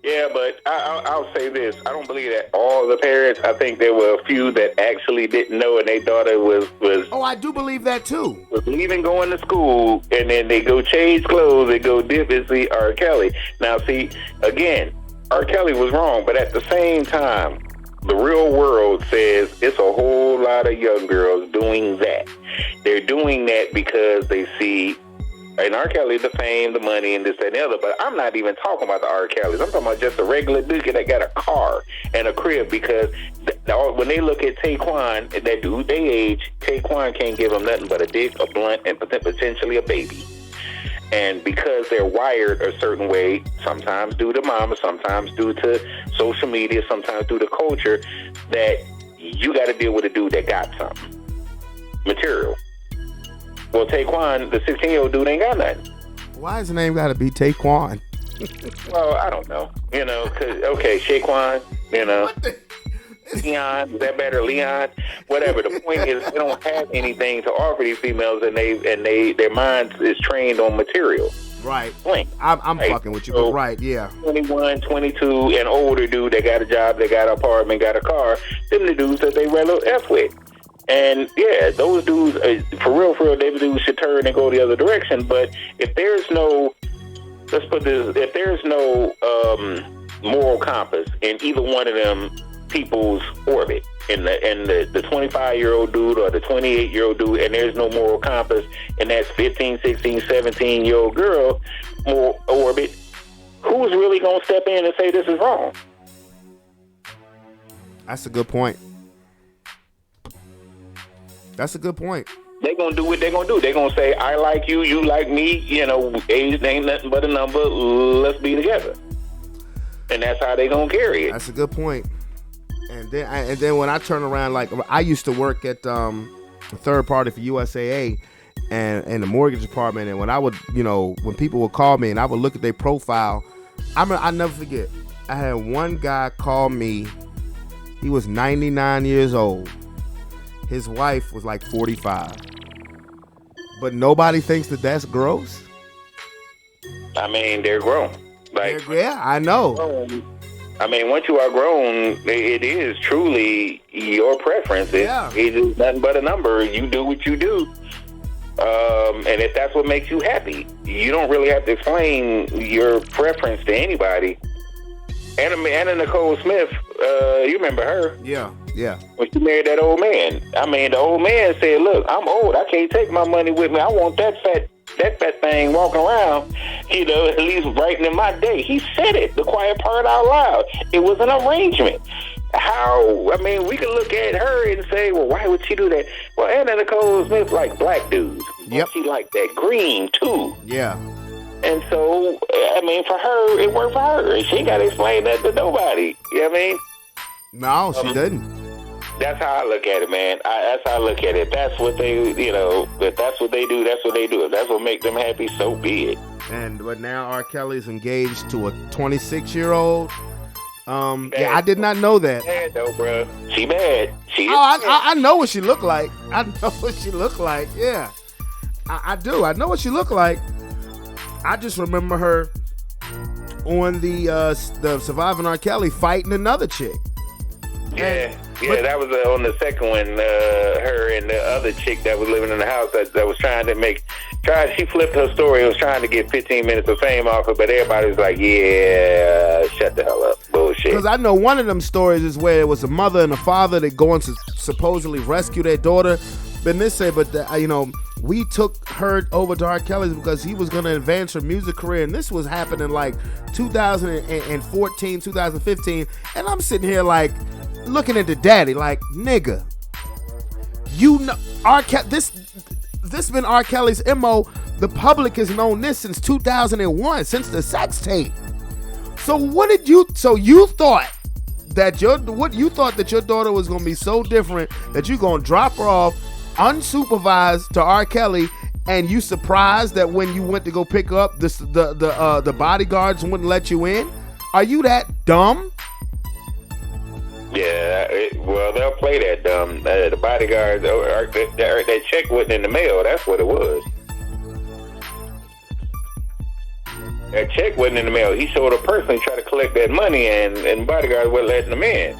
Yeah, but I'll say this. I don't believe that all the parents. I think there were a few that actually didn't know, and they thought it was. Oh, I do believe that too. Was leaving, going to school, and then they go change clothes and go dip and see R. Kelly. Now, see, again, R. Kelly was wrong, but at the same time, the real world says it's a whole lot of young girls doing that. They're doing that because they see, and R. Kelly, the fame, the money, and this, that, and the other. But I'm not even talking about the R. Kellys. I'm talking about just a regular dude that got a car and a crib. Because when they look at Taquan, that dude they age, Taquan can't give them nothing but a dick, a blunt, and potentially a baby. And because they're wired a certain way, sometimes due to mama, sometimes due to social media, sometimes due to culture, that you got to deal with a dude that got something. Material. Well, Taquan, the 16-year-old dude, ain't got nothing. Why his name got to be Taquan? Well, I don't know. Okay, Shaquan, Leon, is that better? Leon? Whatever. The point is, they don't have anything to offer these females, and their minds is trained on material. Right. Blink. I'm right? fucking with you, but right, yeah. 21, 22, and older dude that got a job, they got an apartment, got a car, them the dudes that they rather F with. And yeah, those dudes, for real, they dudes should turn and go the other direction. But if there's no, if there's no moral compass in either one of them people's orbit, in the 25-year-old dude or the 28-year-old dude, and there's no moral compass in that 15, 16, 17-year-old girl orbit, who's really going to step in and say this is wrong? That's a good point. That's a good point. They're going to do what they're going to do. They're going to say, I like you, you like me, age ain't nothing but a number, let's be together. And that's how they're going to carry it. That's a good point. And then when I turn around, like I used to work at a third party for USAA and the mortgage department, and when I would, when people would call me and I would look at their profile, I'll never forget. I had one guy call me. He was 99 years old. His wife was like 45. But nobody thinks that that's gross. I mean, they're grown. Like, yeah, I know. I mean, once you are grown, it is truly your preference. It is nothing but a number. You do what you do. And if that's what makes you happy, you don't really have to explain your preference to anybody. Anna Nicole Smith, you remember her? Yeah. When she married that old man. I mean, the old man said, look, I'm old. I can't take my money with me. I want that fat thing walking around, at least brightening my day. He said it, the quiet part out loud. It was an arrangement. We can look at her and say, well, why would she do that? Well, Anna Nicole Smith like black dudes. Yep. She liked that green, too. Yeah. And so, for her, it worked for her. She ain't got to explain that to nobody. You know what I mean? No, she didn't. That's how I look at it, man. That's how I look at it. That's what they, if that's what they do, that's what they do. If that's what make them happy, so be it. But now R. Kelly's engaged to a 26-year-old. Yeah, I did not know that. Bad though, bro. She bad. I know what she looked like. I know what she looked like. Yeah, I do. I know what she looked like. I just remember her on the Surviving R. Kelly fighting another chick. But that was on the second one. Her and the other chick that was living in the house that was trying to she flipped her story and was trying to get 15 minutes of fame off it, but everybody was like, yeah, shut the hell up. Bullshit. Because I know one of them stories is where it was a mother and a father that going to supposedly rescue their daughter. But they say, we took her over to R. Kelly's because he was going to advance her music career. And this was happening like 2014, 2015. And I'm sitting here like looking at the daddy like, nigga, R. Kelly, this been R. Kelly's MO. The public has known this since 2001, since the sex tape. So you thought that your daughter was going to be so different that you're going to drop her off unsupervised to R. Kelly, and you surprised that when you went to go pick her up, the bodyguards wouldn't let you in? Are you that dumb? Yeah, well, they'll play that dumb. The bodyguards, that check wasn't in the mail. That's what it was. That check wasn't in the mail. He showed a person trying to collect that money, and bodyguards weren't letting him in.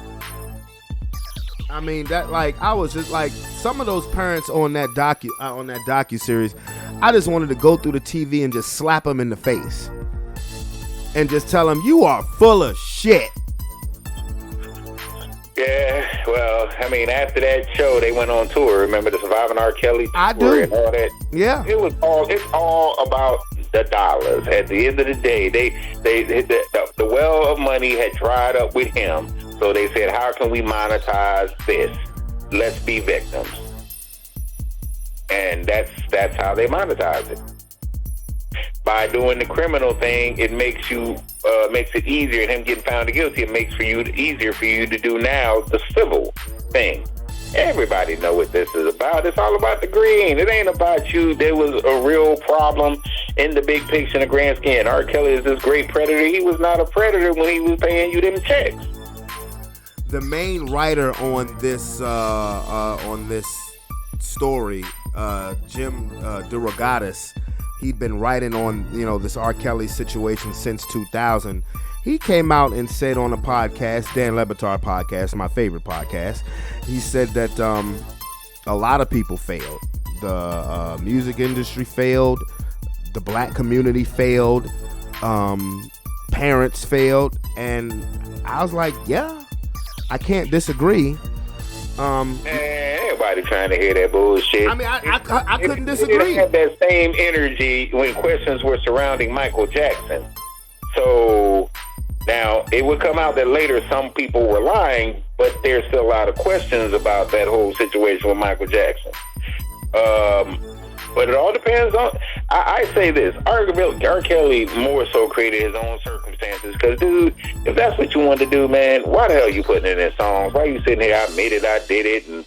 I mean, I was just like, some of those parents on that docu-series, I just wanted to go through the TV and just slap them in the face and just tell them, you are full of shit. Yeah, well, after that show, they went on tour. Remember the Surviving R. Kelly tour I do. And all that? Yeah. It's all about the dollars. At the end of the day, the well of money had dried up with him. So they said, how can we monetize this? Let's be victims. And that's how they monetize it. By doing the criminal thing, it makes it easier. And him getting found guilty, it makes easier for you to do now the civil thing. Everybody know what this is about. It's all about the green. It ain't about you. There was a real problem in the big picture, in the grand scheme. R. Kelly is this great predator. He was not a predator when he was paying you them checks. The main writer on this story, Jim DeRogatis, he'd been writing on this R. Kelly situation since 2000. He came out and said on a podcast, Dan Le Batard podcast, my favorite podcast, he said that a lot of people failed. The music industry failed. The black community failed. Parents failed. And I was like, yeah, I can't disagree. Everybody trying to hear that bullshit. I couldn't disagree. They had that same energy when questions were surrounding Michael Jackson. So now it would come out that later some people were lying, but there's still a lot of questions about that whole situation with Michael Jackson. But it all depends on. I say this: R. Kelly more so created his own circumstances. Because, dude, if that's what you want to do, man, why the hell are you putting it in songs? Why are you sitting here? I made it, I did it, and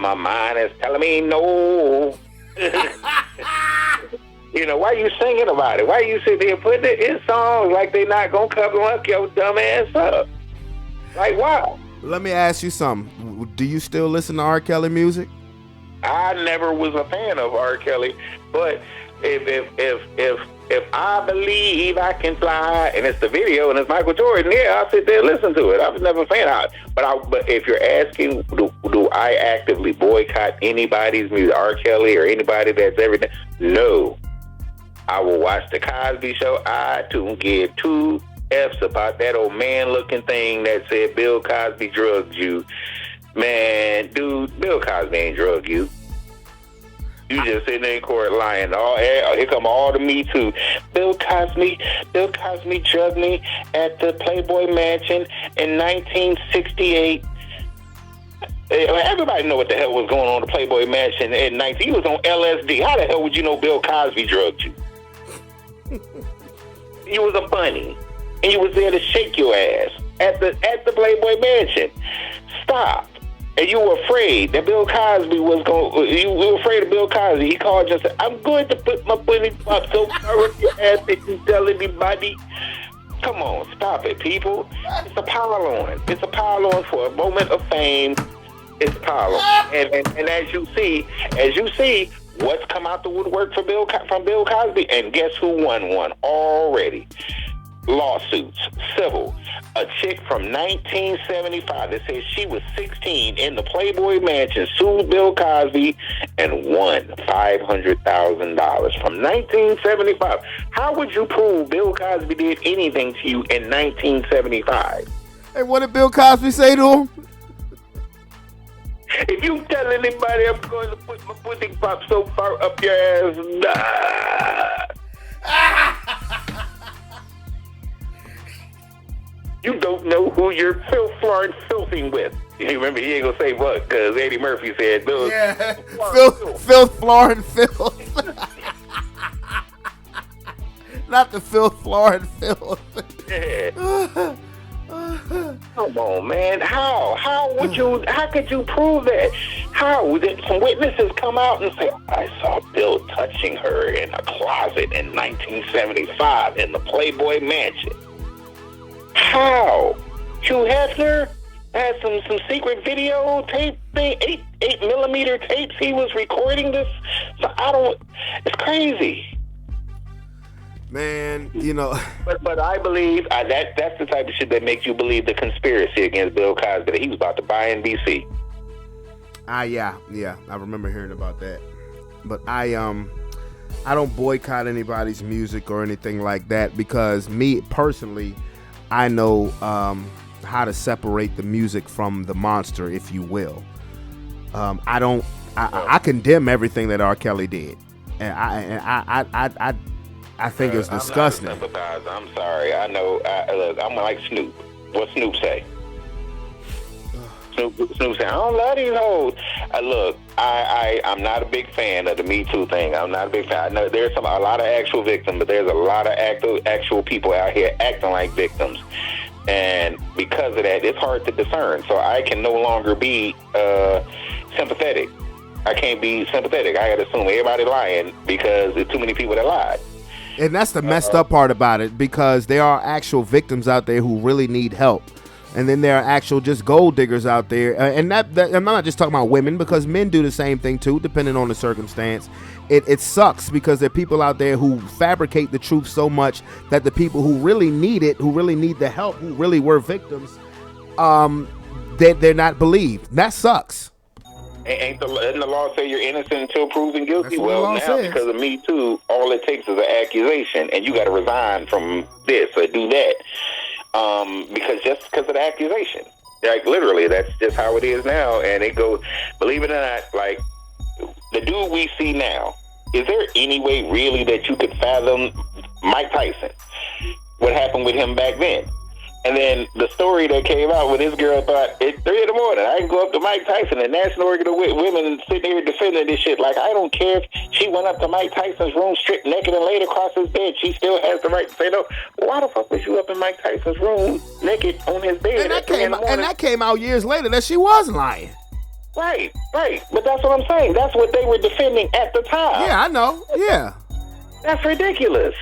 my mind is telling me no. Why are you singing about it? Why are you sitting here putting it in songs like they not gonna cover up your dumb ass up? Like, why? Let me ask you something. Do you still listen to R. Kelly music? I never was a fan of R. Kelly, but if I believe I can fly, and it's the video, and it's Michael Jordan, yeah, I'll sit there and listen to it. I was never a fan. But if you're asking, do I actively boycott anybody's music, R. Kelly or anybody that's everything? No. I will watch the Cosby Show. I don't give two F's about that old man-looking thing that said Bill Cosby drugged you. Man, dude, Bill Cosby ain't drugged you. You just sitting in court lying. Here come all the Me Too. Bill Cosby drugged me at the Playboy Mansion in 1968. Everybody know what the hell was going on at the Playboy Mansion in 19. He was on LSD. How the hell would you know Bill Cosby drugged you? You was a bunny, and you was there to shake your ass at the Playboy Mansion. Stop. And you were afraid that Bill Cosby was going. You were afraid of Bill Cosby. He called you and said, "I'm going to put my bunny pop so far up your ass that you tell anybody." Come on, stop it, people. It's a pile on. It's a pile on for a moment of fame. It's a pile on. And as you see, what's come out the woodwork from Bill Cosby, and guess who won one already? Lawsuits, civil. A chick from 1975 that says she was 16 in the Playboy Mansion sued Bill Cosby and won $500,000 from 1975. How would you prove Bill Cosby did anything to you in 1975? Hey, what did Bill Cosby say to him? If you tell anybody I'm going to put my pudding pop so far up your ass, nah. You don't know who you're filthing with. You remember, he ain't gonna say what, because Eddie Murphy said, "Bill, yeah, filth, Florida, filth." Not the filth, Florida, filth. Yeah. Come on, man. How could you prove that? How did some witnesses come out and say, "I saw Bill touching her in a closet in 1975 in the Playboy Mansion"? How? Hugh Hefner had some secret video tape thing, 8mm tapes. He was recording this. So it's crazy. Man, you know. But I believe that's the type of shit that makes you believe the conspiracy against Bill Cosby that he was about to buy NBC. Yeah, I remember hearing about that. But I don't boycott anybody's music or anything like that, because me personally, I know how to separate the music from the monster, if you will. I condemn everything that R. Kelly did, and I think it's disgusting. I'm sorry. I know. Look, I'm like Snoop. What Snoop say? Snoop say, "I don't love these hoes." Look, I'm not a big fan of the Me Too thing. I'm not a big fan. I know there's a lot of actual victims, but there's a lot of actual people out here acting like victims. And because of that, it's hard to discern. So I can no longer be sympathetic. I can't be sympathetic. I gotta assume everybody lying because there's too many people that lied. And that's the messed up part about it, because there are actual victims out there who really need help. And then there are actual just gold diggers out there. And that I'm not just talking about women, because men do the same thing too, depending on the circumstance. It sucks because there are people out there who fabricate the truth so much that the people who really need it, who really need the help, who really were victims, they're not believed. That sucks. Ain't the law say you're innocent until proven guilty? That's what the law now says. Because of Me Too, all it takes is an accusation, and you got to resign from this or do that. Because of the accusation. Like, literally, that's just how it is now. And it goes, believe it or not, like, the dude we see now, is there any way really that you could fathom Mike Tyson? What happened with him back then? And then the story that came out when this girl thought, at 3 in the morning, I can go up to Mike Tyson, the National Organ of Women, and sitting here defending this shit. Like, I don't care if she went up to Mike Tyson's room stripped naked and laid across his bed. She still has the right to say no. Why the fuck was you up in Mike Tyson's room naked on his bed at 3 in the morning? And that came out years later that she was lying. Right. But that's what I'm saying. That's what they were defending at the time. Yeah, I know. Yeah. That's ridiculous.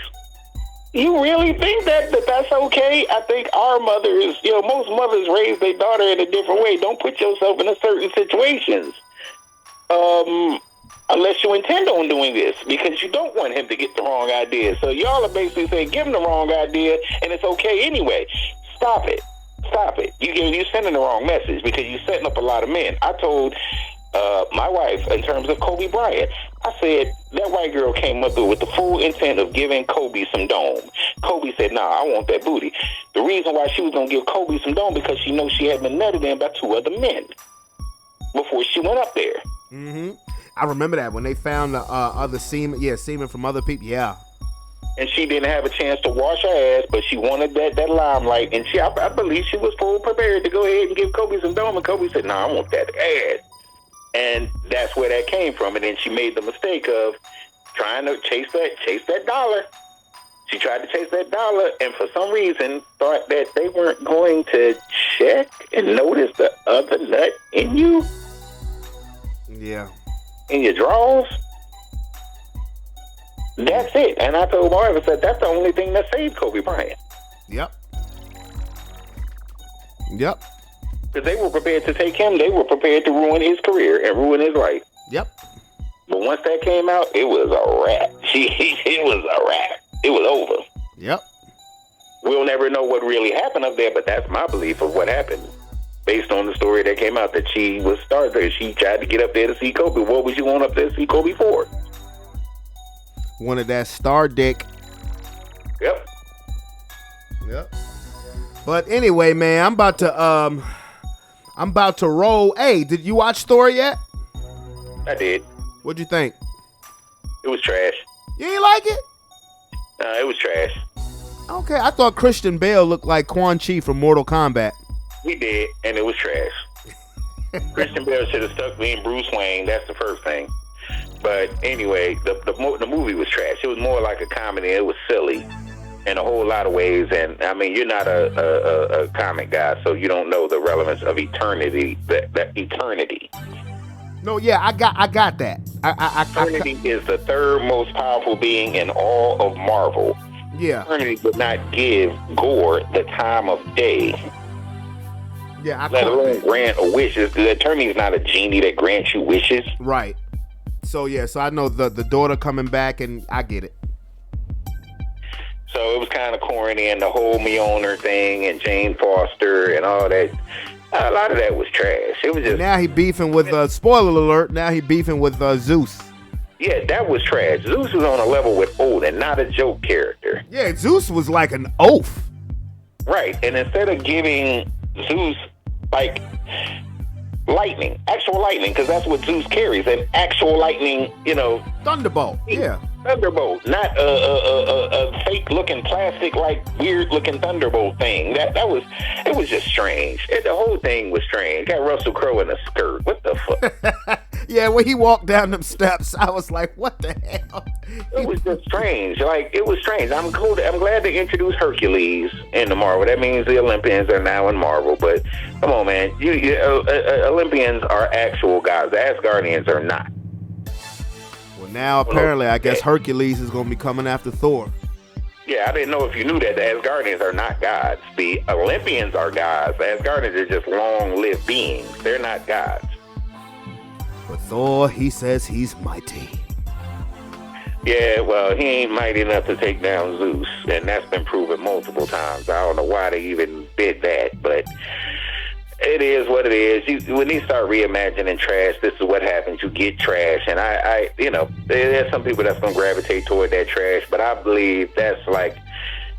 You really think that's okay? I think our mothers, most mothers raise their daughter in a different way. Don't put yourself in a certain situations. unless you intend on doing this, because you don't want him to get the wrong idea. So y'all are basically saying, give him the wrong idea, and it's okay anyway. Stop it. You're sending the wrong message because you're setting up a lot of men. I told my wife, in terms of Kobe Bryant, I said, that white girl came up with the full intent of giving Kobe some dome. Kobe said, nah, I want that booty. The reason why she was going to give Kobe some dome because she knows she had been nutted in by 2 other men before she went up there. Mm-hmm. I remember that when they found the other semen. Yeah, semen from other people. Yeah. And she didn't have a chance to wash her ass, but she wanted that limelight. And I believe she was full prepared to go ahead and give Kobe some dome. And Kobe said, nah, I want that ass. And that's where that came from. And then she made the mistake of trying to chase that dollar. She tried to chase that dollar, and for some reason thought that they weren't going to check and notice the other nut in you. Yeah. In your drawers. That's it. And I told Marvin, said that's the only thing that saved Kobe Bryant. Yep. Because they were prepared to take him. They were prepared to ruin his career and ruin his life. Yep. But once that came out, it was a wrap. It was a wrap. It was over. Yep. We'll never know what really happened up there, but that's my belief of what happened. Based on the story that came out, that she was started. She tried to get up there to see Kobe. What was you going up there to see Kobe for? Wanted that star dick. Yep. But anyway, man, I'm about to roll. Hey, did you watch Thor yet? I did. What'd you think? It was trash. You ain't like it? It was trash. Okay, I thought Christian Bale looked like Quan Chi from Mortal Kombat. We did, and it was trash. Christian Bale should have stuck being Bruce Wayne. That's the first thing. But anyway, the movie was trash. It was more like a comedy. It was silly in a whole lot of ways. And I mean, you're not a comic guy, so you don't know the relevance of eternity. That eternity. No, yeah, I got that. Eternity is the third most powerful being in all of Marvel. Yeah. Eternity would not give Gore the time of day. Yeah, let alone grant a wish. The attorney is not a genie that grants you wishes. Right. So yeah, so I know the daughter coming back, and I get it. So it was kind of corny, and the whole Mjolnir thing, and Jane Foster, and all that. A lot of that was trash. It was just. And now he beefing with spoiler alert. Now he beefing with Zeus. Yeah, that was trash. Zeus was on a level with Odin, not a joke character. Yeah, Zeus was like an oaf. Right, and instead of giving Zeus like lightning, actual lightning, because that's what Zeus carries, an actual lightning, Thunderbolt. Yeah. Thunderbolt, not a fake looking plastic, like weird looking Thunderbolt thing. It was just strange. The whole thing was strange. Got Russell Crowe in a skirt. What the fuck? Yeah, when he walked down them steps, I was like, what the hell? It was just strange. It was strange. I'm glad they introduced Hercules into Marvel. That means the Olympians are now in Marvel. But come on, man. Olympians are actual gods. The Asgardians are not. Well, now apparently, I guess Hercules is going to be coming after Thor. Yeah, I didn't know if you knew that the Asgardians are not gods. The Olympians are gods. The Asgardians are just long-lived beings. They're not gods. But Thor, he says he's mighty. Yeah, well, he ain't mighty enough to take down Zeus, and that's been proven multiple times. I don't know why they even did that, but it is what it is. When you start reimagining trash, this is what happens. You get trash, and I there's some people that's going to gravitate toward that trash, but I believe that's like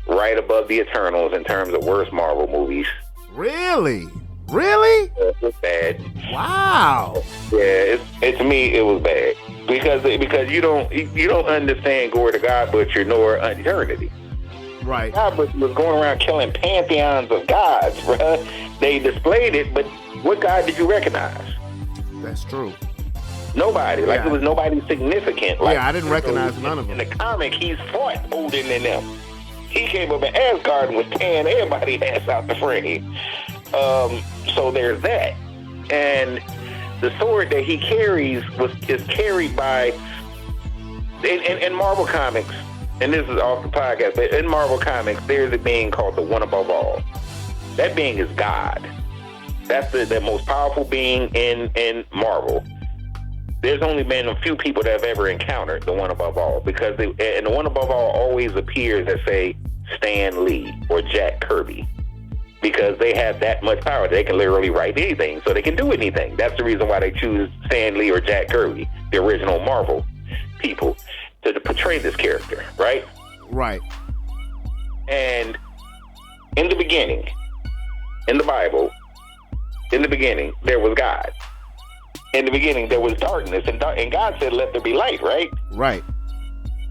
right above the Eternals in terms of worst Marvel movies. Really? Really? It's bad. Wow. Yeah, to me it was bad because you don't understand Gore the God Butcher nor Eternity. Right. God Butcher was going around killing pantheons of gods, bruh. They displayed it, but what god did you recognize? That's true. Nobody. Like it was nobody significant. Like, I didn't recognize none of them. In the comic, he's fought Odin and them. He came up in Asgard and was tearing everybody's ass out the frame. So there's that. And the sword that he carries is carried by in Marvel Comics, and this is off the podcast, but in Marvel Comics, there's a being called the One Above All. That being is God. That's the most powerful being in Marvel. there's only been a few people that have ever encountered the one above all, because and the one above all always appears as, say, Stan Lee or Jack Kirby, because they have that much power. They can literally write anything, so they can do anything. That's the reason why they choose Stan Lee or Jack Kirby, the original Marvel people, to portray this character, right? Right. And in the beginning, in the Bible, in the beginning, there was God. In the beginning, there was darkness, and God said, "Let there be light," right? Right.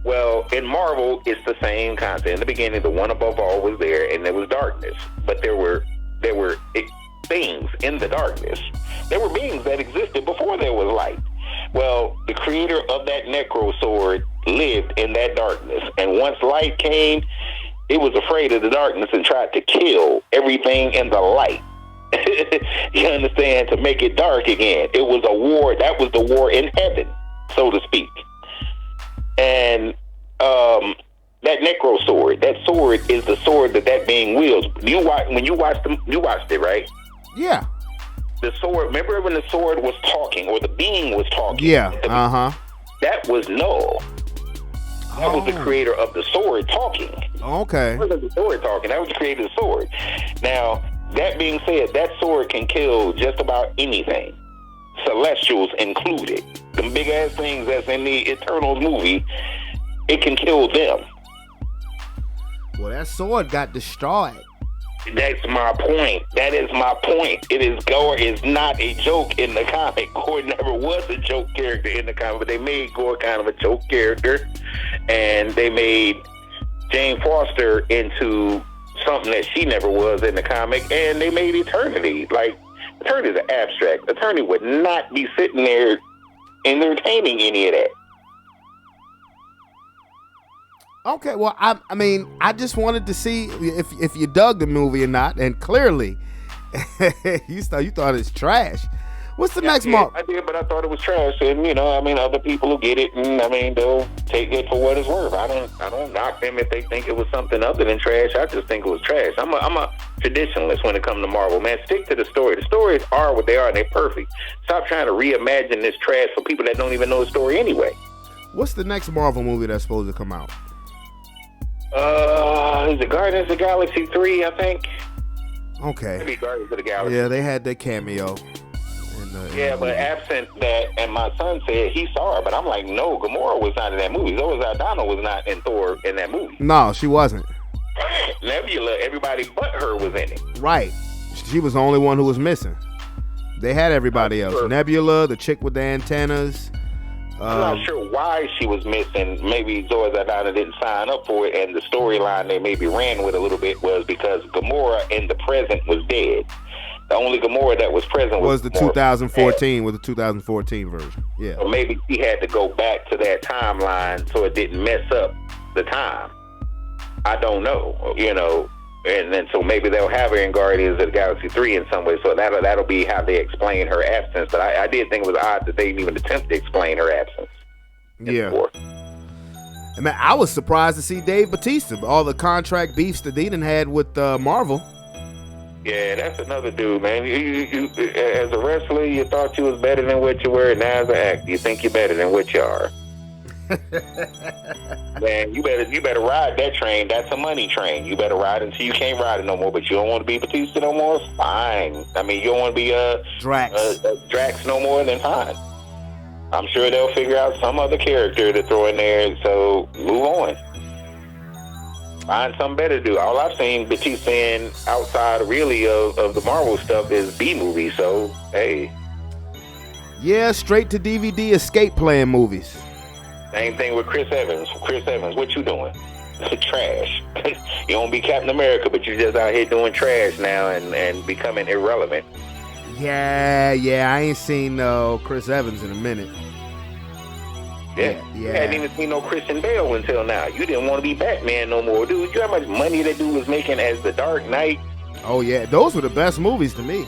Well, in Marvel, it's the same concept. In the beginning, the one above all was there, and there was darkness. But there were things in the darkness. There were beings that existed before there was light. Well, the creator of that Necro sword lived in that darkness, and once light came, it was afraid of the darkness and tried to kill everything in the light. You understand? To make it dark again. It was a war. That was the war in heaven, so to speak. And that Necro sword, that sword is the sword that being wields. You watched it, right? Yeah. The sword. Remember when the sword was talking, or the being was talking? Yeah. That was Null. That was the creator of the sword talking. Okay. That wasn't the sword talking. That was the creator of the sword. Now, that being said, that sword can kill just about anything, Celestials included. The big ass things that's in the Eternals movie, it can kill them. Well, that sword got destroyed. That's my point. That is my point. Gore is not a joke in the comic. Gore never was a joke character in the comic, but they made Gore kind of a joke character, and they made Jane Foster into something that she never was in the comic, and they made Eternity. Like, Eternity is an abstract. Eternity would not be sitting there entertaining any of that. Okay, well, I mean, I just wanted to see if you dug the movie or not, and clearly, you thought it's trash. What's the next Marvel? I did, but I thought it was trash, and other people who get it, and they'll take it for what it's worth. I don't knock them if they think it was something other than trash. I just think it was trash. I'm a traditionalist when it comes to Marvel, man. Stick to the story. The stories are what they are, and they're perfect. Stop trying to reimagine this trash for people that don't even know the story anyway. What's the next Marvel movie that's supposed to come out? Is it Guardians of the Galaxy 3, I think? Okay. Maybe Guardians of the Galaxy. Yeah, they had their cameo. But absent that, and my son said he saw her, but I'm like, no, Gamora was not in that movie. Zoe Saldana was not in Thor in that movie. No, she wasn't. Nebula, everybody but her was in it. Right. She was the only one who was missing. They had everybody else. Sure. Nebula, the chick with the antennas. I'm not sure why she was missing. Maybe Zoe Saldana didn't sign up for it, and the storyline they maybe ran with a little bit was because Gamora in the present was dead. The only Gamora that was present was the 2014, with the 2014 version. Yeah. So maybe he had to go back to that timeline so it didn't mess up the time. I don't know, and then so maybe they'll have her in Guardians of the Galaxy 3 in some way. So that'll be how they explain her absence. But I did think it was odd that they didn't even attempt to explain her absence. Yeah. And man, I was surprised to see Dave Bautista. All the contract beefs that Dean had with Marvel. Yeah, that's another dude, man. You, as a wrestler, you thought you was better than what you were, and now as an actor, you think you're better than what you are. Man, you better ride that train. That's a money train. You better ride until you can't ride it no more. But you don't want to be Batista no more? Fine. I mean, you don't want to be Drax no more? Then fine. I'm sure they'll figure out some other character to throw in there. So move on. Find something better to do. All I've seen Batista in outside really of the Marvel stuff is B-movies. So, hey. Yeah, straight to DVD escape plan movies. Same thing with Chris Evans. Chris Evans, what you doing? Trash. You don't be Captain America, but you're just out here doing trash now and becoming irrelevant. Yeah, I ain't seen Chris Evans in a minute. Yeah. You hadn't even seen no Christian Bale until now. You didn't want to be Batman no more, dude. You know how much money that dude was making as the Dark Knight? Oh, yeah. Those were the best movies to me.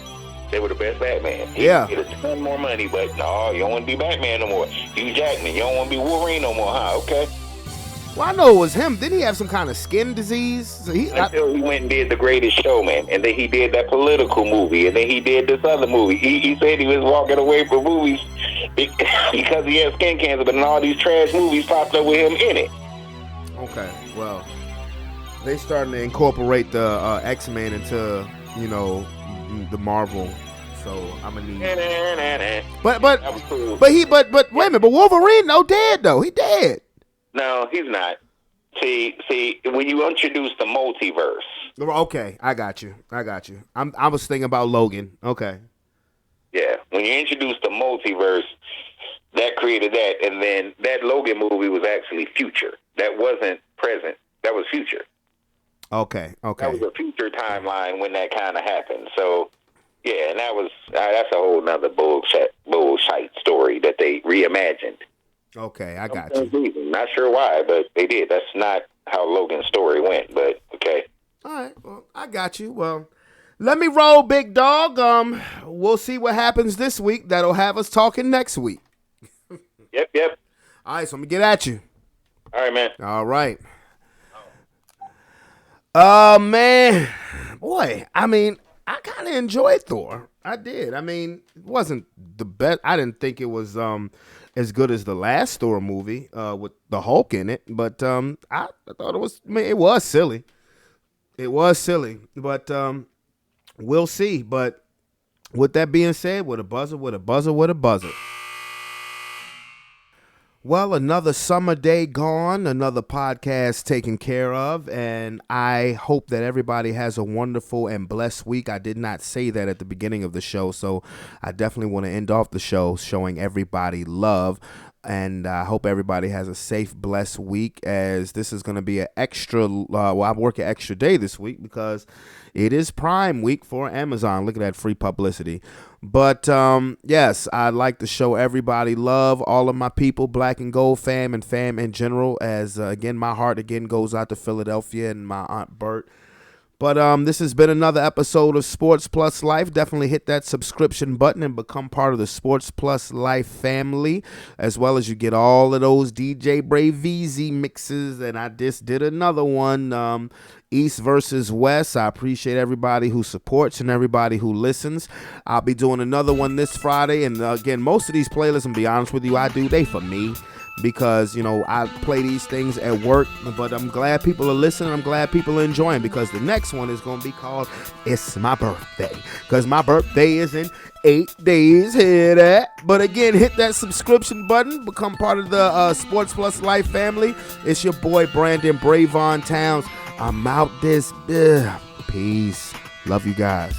They were the best Batman. He get a ton more money, but no, you don't want to be Batman no more. Hugh Jackman, you don't want to be Wolverine no more, huh? Okay. Well, I know it was him. Didn't he have some kind of skin disease? So Until he went and did The Greatest Showman, and then he did that political movie, and then he did this other movie. He said he was walking away from movies because he had skin cancer, but then all these trash movies popped up with him in it. Okay, well, they starting to incorporate the X-Men into, the Marvel. So I'm gonna need. But wait a minute. But Wolverine dead though. He dead. No, he's not. See, when you introduce the multiverse. Okay, I got you. I was thinking about Logan. Okay. Yeah, when you introduce the multiverse, that created that, and then that Logan movie was actually future. That wasn't present. That was future. Okay. That was a future timeline when that kind of happened. So, yeah, and that's a whole nother bullshit story that they reimagined. Okay, I got you. Not sure why, but they did. That's not how Logan's story went, but okay. All right, well, I got you. Well, let me roll, big dog. We'll see what happens this week. That'll have us talking next week. Yep. All right, so I'm going to get at you. All right, man. All right. Man. Boy, I mean, I kind of enjoyed Thor. I did. I mean, it wasn't the best. I didn't think it was as good as the last Thor movie with the Hulk in it, but I thought it was. I mean, it was silly. It was silly, but we'll see. But with that being said, with a buzzer. Well, another summer day gone, another podcast taken care of, and I hope that everybody has a wonderful and blessed week. I did not say that at the beginning of the show, so I definitely want to end off the show showing everybody love, and I hope everybody has a safe, blessed week, as this is going to be an extra, I work an extra day this week because it is Prime Week for Amazon. Look at that free publicity. But, yes, I'd like to show everybody love, all of my people, Black and Gold fam and fam in general, as, again, my heart again goes out to Philadelphia and my Aunt Bert. But this has been another episode of Sports Plus Life. Definitely hit that subscription button and become part of the Sports Plus Life family, as well as you get all of those DJ Braveezy mixes. And I just did another one, East versus West. I appreciate everybody who supports and everybody who listens. I'll be doing another one this Friday. And again, most of these playlists, and be honest with you, they for me. Because, I play these things at work, but I'm glad people are listening. I'm glad people are enjoying, because the next one is going to be called It's My Birthday. Because my birthday is in 8 days. Hear that? But again, hit that subscription button. Become part of the Sports Plus Life family. It's your boy, Brandon Brevon Towns. I'm out this. Peace. Love you guys.